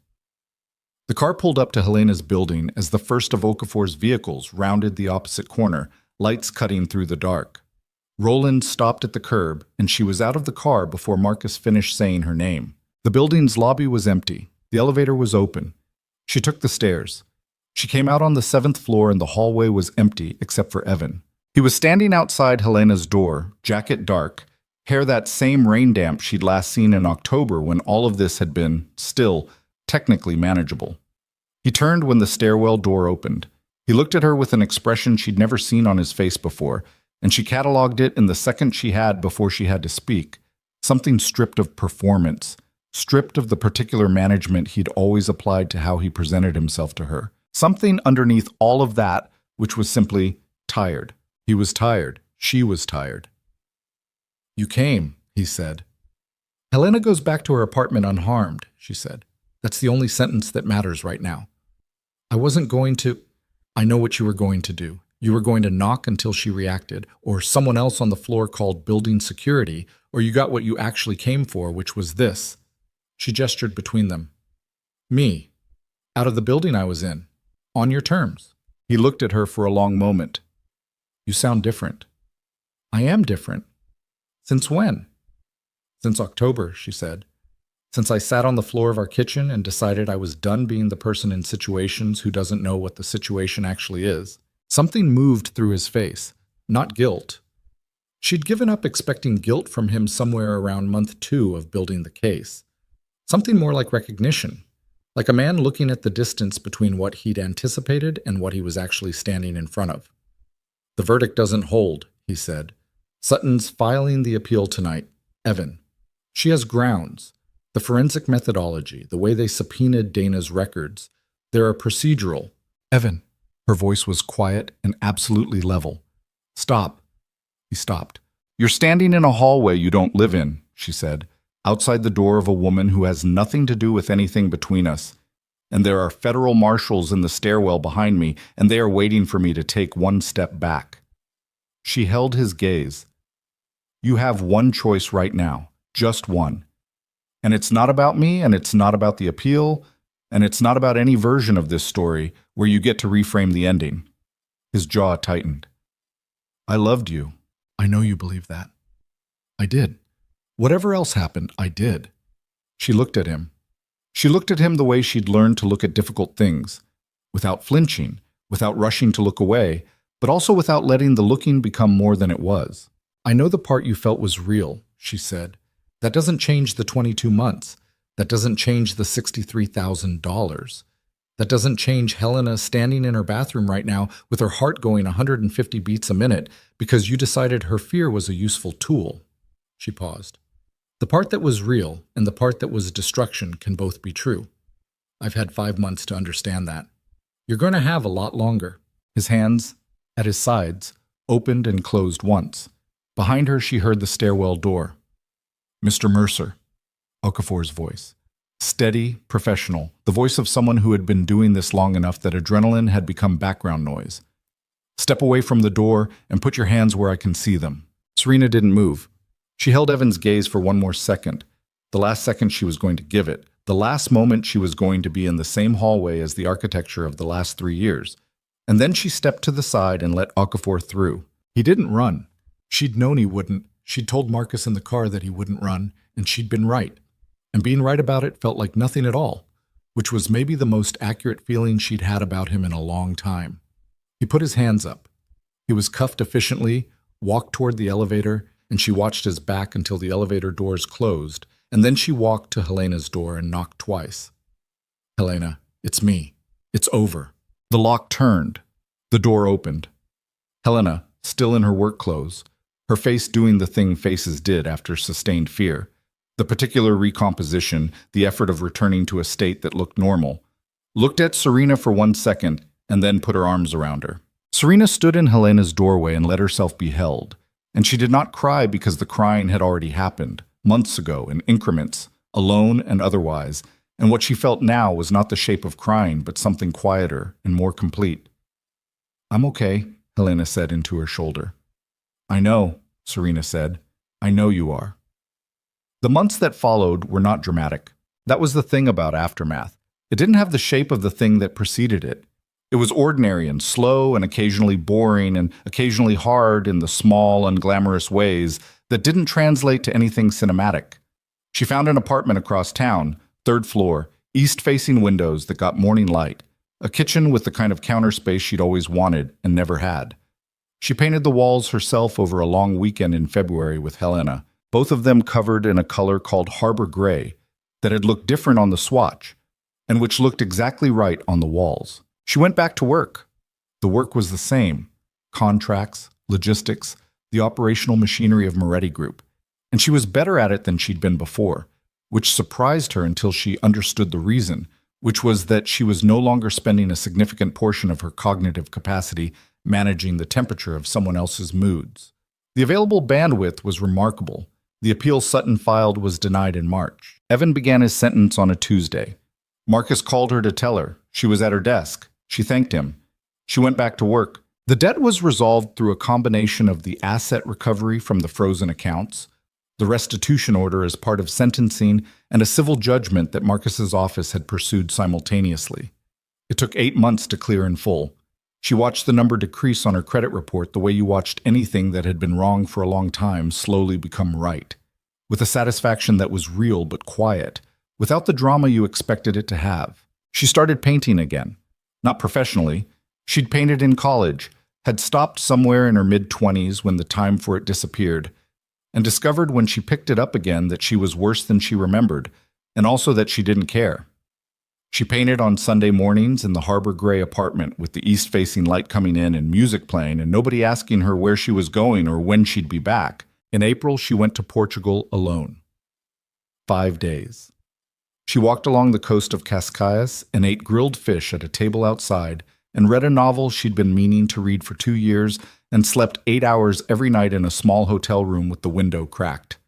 The car pulled up to Helena's building as the first of Okafor's vehicles rounded the opposite corner, lights cutting through the dark. Roland stopped at the curb, and she was out of the car before Marcus finished saying her name. The building's lobby was empty. The elevator was open. She took the stairs. She came out on the 7th floor, and the hallway was empty except for Evan. He was standing outside Helena's door, jacket dark, hair that same rain damp she'd last seen in October when all of this had been, still, technically manageable. He turned when the stairwell door opened. He looked at her with an expression she'd never seen on his face before, and she cataloged it in the second she had before she had to speak. Something stripped of performance, stripped of the particular management he'd always applied to how he presented himself to her. Something underneath all of that which was simply tired. He was tired. She was tired. You came, he said. Helena goes back to her apartment unharmed, she said. That's the only sentence that matters right now. I wasn't going to... I know what you were going to do. You were going to knock until she reacted, or someone else on the floor called building security, or you got what you actually came for, which was this. She gestured between them. Me. Out of the building I was in. On your terms. He looked at her for a long moment. You sound different. I am different. Since when? Since October, she said. Since I sat on the floor of our kitchen and decided I was done being the person in situations who doesn't know what the situation actually is. Something moved through his face, not guilt. She'd given up expecting guilt from him somewhere around month 2 of building the case. Something more like recognition, like a man looking at the distance between what he'd anticipated and what he was actually standing in front of. The verdict doesn't hold, he said. Sutton's filing the appeal tonight. Evan. She has grounds. The forensic methodology, the way they subpoenaed Dana's records. There are procedural. Evan. Her voice was quiet and absolutely level. Stop. He stopped. You're standing in a hallway you don't live in, she said, outside the door of a woman who has nothing to do with anything between us. And there are federal marshals in the stairwell behind me, and they are waiting for me to take one step back. She held his gaze. You have one choice right now, just one. And it's not about me, and it's not about the appeal, and it's not about any version of this story where you get to reframe the ending. His jaw tightened. I loved you. I know you believe that. I did. Whatever else happened, I did. She looked at him. She looked at him the way she'd learned to look at difficult things, without flinching, without rushing to look away, but also without letting the looking become more than it was. I know the part you felt was real, she said. That doesn't change the 22 months. That doesn't change the $63,000. That doesn't change Helena standing in her bathroom right now with her heart going 150 beats a minute because you decided her fear was a useful tool. She paused. The part that was real and the part that was destruction can both be true. I've had 5 months to understand that. You're going to have a lot longer. His hands, at his sides, opened and closed once. Behind her she heard the stairwell door. Mr. Mercer. Okafor's voice. Steady, professional, the voice of someone who had been doing this long enough that adrenaline had become background noise. Step away from the door and put your hands where I can see them. Serena didn't move. She held Evan's gaze for one more second, the last second she was going to give it, the last moment she was going to be in the same hallway as the architecture of the last 3 years. And then she stepped to the side and let Okafor through. He didn't run. She'd known he wouldn't. She'd told Marcus in the car that he wouldn't run, and she'd been right. And being right about it felt like nothing at all, which was maybe the most accurate feeling she'd had about him in a long time. He put his hands up. He was cuffed efficiently, walked toward the elevator, and she watched his back until the elevator doors closed, and then she walked to Helena's door and knocked twice. "Helena, it's me. It's over." The lock turned. The door opened. Helena, still in her work clothes, her face doing the thing faces did after sustained fear, the particular recomposition, the effort of returning to a state that looked normal, looked at Serena for 1 second and then put her arms around her. Serena stood in Helena's doorway and let herself be held, and she did not cry because the crying had already happened, months ago, in increments, alone and otherwise, and what she felt now was not the shape of crying but something quieter and more complete. "I'm okay," Helena said into her shoulder. "I know," Serena said. "I know you are." The months that followed were not dramatic. That was the thing about Aftermath. It didn't have the shape of the thing that preceded it. It was ordinary and slow and occasionally boring and occasionally hard in the small, unglamorous ways that didn't translate to anything cinematic. She found an apartment across town, 3rd floor, east-facing windows that got morning light, a kitchen with the kind of counter space she'd always wanted and never had. She painted the walls herself over a long weekend in February with Helena, both of them covered in a color called Harbor Gray that had looked different on the swatch and which looked exactly right on the walls. She went back to work. The work was the same: contracts, logistics, the operational machinery of Moretti Group. And she was better at it than she'd been before, which surprised her until she understood the reason, which was that she was no longer spending a significant portion of her cognitive capacity managing the temperature of someone else's moods. The available bandwidth was remarkable. The appeal Sutton filed was denied in March. Evan began his sentence on a Tuesday. Marcus called her to tell her. She was at her desk. She thanked him. She went back to work. The debt was resolved through a combination of the asset recovery from the frozen accounts, the restitution order as part of sentencing, and a civil judgment that Marcus's office had pursued simultaneously. It took 8 months to clear in full. She watched the number decrease on her credit report the way you watched anything that had been wrong for a long time slowly become right, with a satisfaction that was real but quiet, without the drama you expected it to have. She started painting again. Not professionally. She'd painted in college, had stopped somewhere in her mid-20s when the time for it disappeared, and discovered when she picked it up again that she was worse than she remembered, and also that she didn't care. She painted on Sunday mornings in the Harbor Gray apartment with the east-facing light coming in and music playing and nobody asking her where she was going or when she'd be back. In April, she went to Portugal alone. 5 days. She walked along the coast of Cascais and ate grilled fish at a table outside and read a novel she'd been meaning to read for 2 years and slept 8 hours every night in a small hotel room with the window cracked.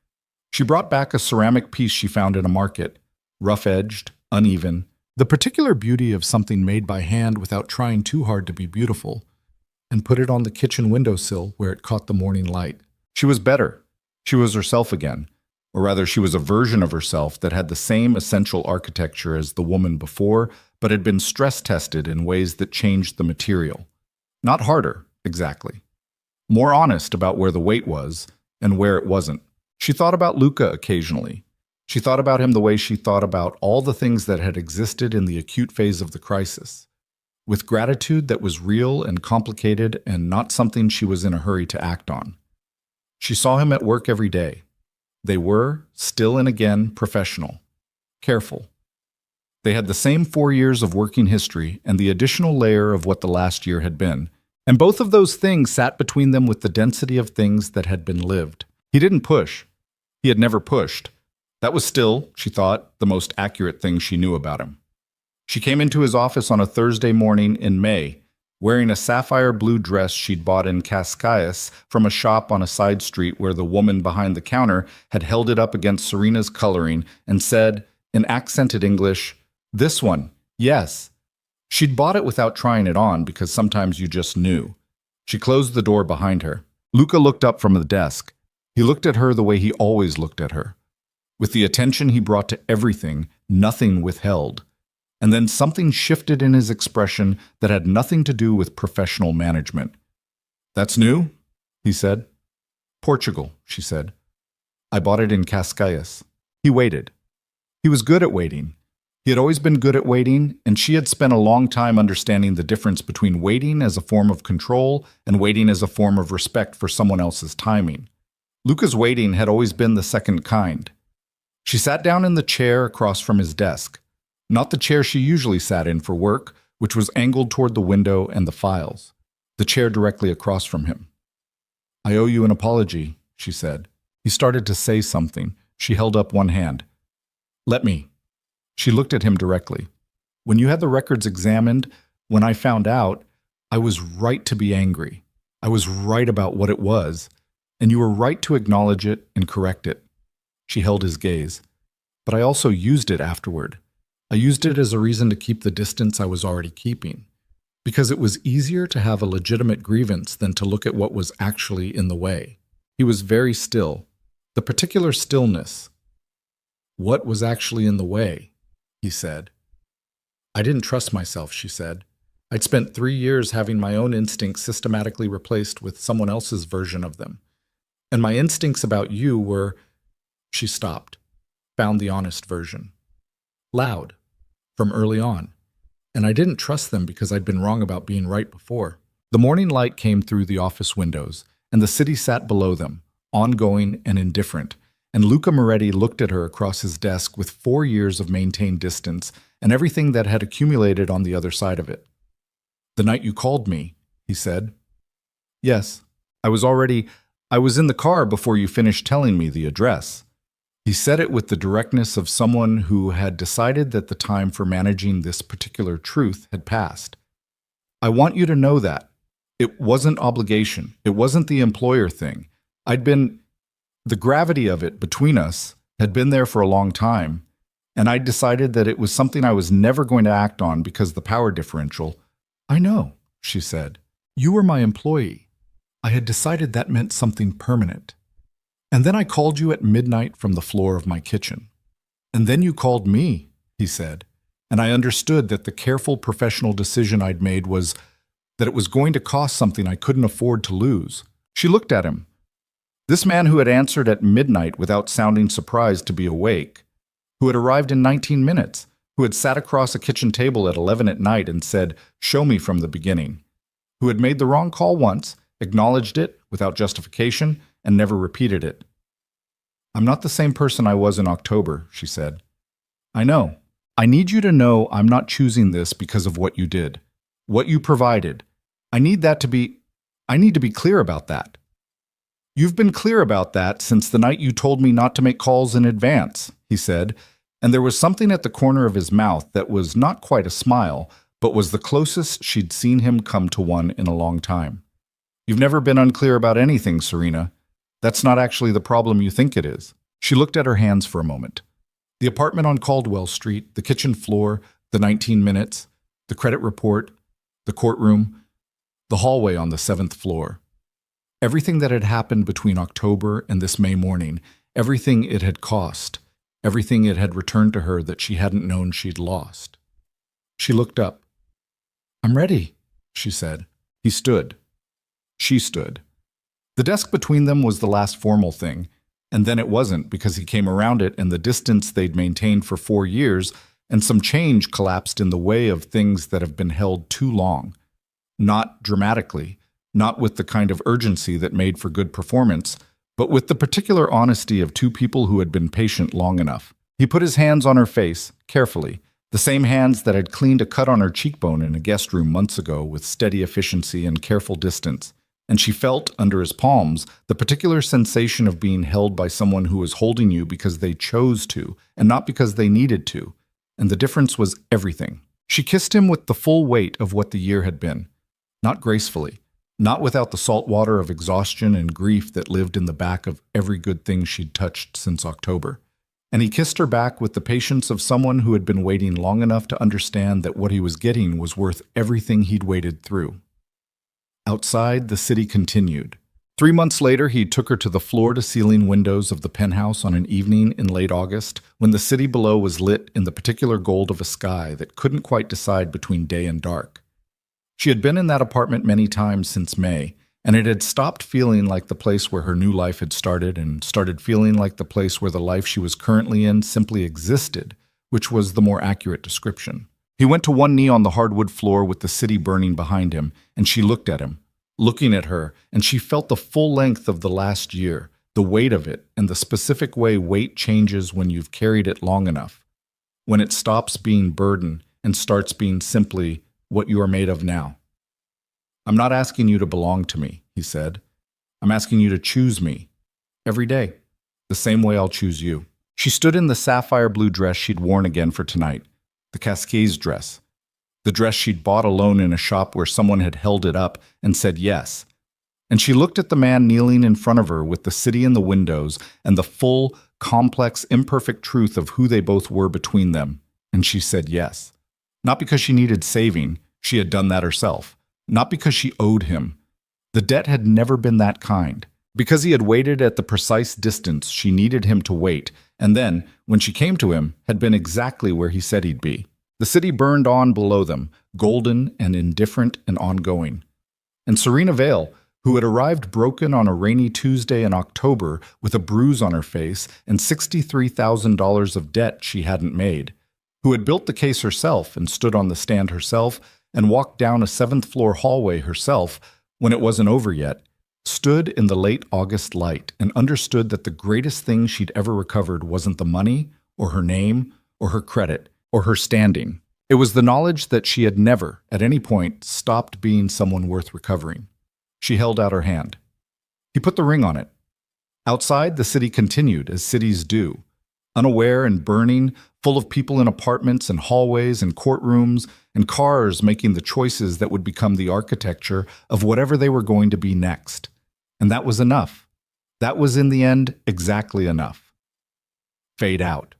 She brought back a ceramic piece she found in a market, rough-edged, uneven, the particular beauty of something made by hand without trying too hard to be beautiful, and put it on the kitchen windowsill where it caught the morning light. She was better. She was herself again, or rather she was a version of herself that had the same essential architecture as the woman before, but had been stress-tested in ways that changed the material. Not harder, exactly. More honest about where the weight was and where it wasn't. She thought about Luca occasionally. She thought about him the way she thought about all the things that had existed in the acute phase of the crisis, with gratitude that was real and complicated and not something she was in a hurry to act on. She saw him at work every day. They were, still and again, professional, careful. They had the same 4 years of working history and the additional layer of what the last year had been, and both of those things sat between them with the density of things that had been lived. He didn't push. He had never pushed. That was still, she thought, the most accurate thing she knew about him. She came into his office on a Thursday morning in May, wearing a sapphire blue dress she'd bought in Cascais from a shop on a side street where the woman behind the counter had held it up against Serena's coloring and said, In accented English, "This one, yes." She'd bought it without trying it on because sometimes you just knew. She closed the door behind her. Luca looked up from the desk. He looked at her the way he always looked at her, with the attention he brought to everything, nothing withheld. And then something shifted in his expression that had nothing to do with professional management. "That's new?" he said. "Portugal," she said. "I bought it in Cascais." He waited. He was good at waiting. He had always been good at waiting, and she had spent a long time understanding the difference between waiting as a form of control and waiting as a form of respect for someone else's timing. Luca's waiting had always been the second kind. She sat down in the chair across from his desk, not the chair she usually sat in for work, which was angled toward the window and the files, the chair directly across from him. "I owe you an apology," she said. He started to say something. She held up one hand. "Let me." She looked at him directly. "When you had the records examined, when I found out, I was right to be angry. I was right about what it was, and you were right to acknowledge it and correct it." She held his gaze. "But I also used it afterward. I used it as a reason to keep the distance I was already keeping, because it was easier to have a legitimate grievance than to look at what was actually in the way." He was very still. The particular stillness. "What was actually in the way?" he said. "I didn't trust myself," she said. "I'd spent 3 years having my own instincts systematically replaced with someone else's version of them. And my instincts about you were—" She stopped, found the honest version. "Loud, from early on. And I didn't trust them because I'd been wrong about being right before." The morning light came through the office windows, and the city sat below them, ongoing and indifferent. And Luca Moretti looked at her across his desk with 4 years of maintained distance and everything that had accumulated on the other side of it. "The night you called me," he said. "Yes, I was in the car before you finished telling me the address." He said it with the directness of someone who had decided that the time for managing this particular truth had passed. "I want you to know that. It wasn't obligation. It wasn't the employer thing. The gravity of it between us had been there for a long time, and I decided that it was something I was never going to act on because the power differential." "I know," she said. "You were my employee. I had decided that meant something permanent. And then I called you at midnight from the floor of my kitchen. And then you called me," he said, "and I understood that the careful professional decision I'd made was that it was going to cost something I couldn't afford to lose." She looked at him. This man who had answered at midnight without sounding surprised to be awake, who had arrived in 19 minutes, who had sat across a kitchen table at 11 at night and said, "Show me from the beginning," who had made the wrong call once, acknowledged it without justification, and never repeated it. "I'm not the same person I was in October," she said. "I know. I need you to know I'm not choosing this because of what you did, what you provided. I need to be clear about that. You've been clear about that since the night you told me not to make calls in advance," he said, and there was something at the corner of his mouth that was not quite a smile, but was the closest she'd seen him come to one in a long time. "You've never been unclear about anything, Serena. That's not actually the problem you think it is." She looked at her hands for a moment. The apartment on Caldwell Street, the kitchen floor, the 19 minutes, the credit report, the courtroom, the hallway on the 7th floor. Everything that had happened between October and this May morning, everything it had cost, everything it had returned to her that she hadn't known she'd lost. She looked up. "I'm ready," she said. He stood. She stood. The desk between them was the last formal thing, and then it wasn't because he came around it and the distance they'd maintained for 4 years, and some change collapsed in the way of things that have been held too long. Not dramatically, not with the kind of urgency that made for good performance, but with the particular honesty of two people who had been patient long enough. He put his hands on her face, carefully, the same hands that had cleaned a cut on her cheekbone in a guest room months ago with steady efficiency and careful distance, and she felt, under his palms, the particular sensation of being held by someone who was holding you because they chose to, and not because they needed to, and the difference was everything. She kissed him with the full weight of what the year had been, not gracefully, not without the salt water of exhaustion and grief that lived in the back of every good thing she'd touched since October. And he kissed her back with the patience of someone who had been waiting long enough to understand that what he was getting was worth everything he'd waited through. Outside, the city continued. 3 months later, he took her to the floor-to-ceiling windows of the penthouse on an evening in late August, when the city below was lit in the particular gold of a sky that couldn't quite decide between day and dark. She had been in that apartment many times since May, and it had stopped feeling like the place where her new life had started and started feeling like the place where the life she was currently in simply existed, which was the more accurate description. He went to one knee on the hardwood floor with the city burning behind him, and she looked at him, looking at her, and she felt the full length of the last year, the weight of it, and the specific way weight changes when you've carried it long enough, when it stops being burden and starts being simply what you are made of now. "I'm not asking you to belong to me," he said. "I'm asking you to choose me. Every day. The same way I'll choose you." She stood in the sapphire blue dress she'd worn again for tonight, the Cascades dress, the dress she'd bought alone in a shop where someone had held it up and said yes. And she looked at the man kneeling in front of her with the city in the windows and the full, complex, imperfect truth of who they both were between them, and she said yes. Not because she needed saving, she had done that herself. Not because she owed him. The debt had never been that kind. Because he had waited at the precise distance she needed him to wait, and then, when she came to him, had been exactly where he said he'd be. The city burned on below them, golden and indifferent and ongoing. And Serena Vale, who had arrived broken on a rainy Tuesday in October with a bruise on her face and $63,000 of debt she hadn't made, who had built the case herself and stood on the stand herself and walked down a 7th-floor hallway herself when it wasn't over yet, stood in the late August light and understood that the greatest thing she'd ever recovered wasn't the money or her name or her credit or her standing. It was the knowledge that she had never, at any point, stopped being someone worth recovering. She held out her hand. He put the ring on it. Outside, the city continued, as cities do, unaware and burning, full of people in apartments and hallways and courtrooms and cars making the choices that would become the architecture of whatever they were going to be next. And that was enough. That was, in the end, exactly enough. Fade out.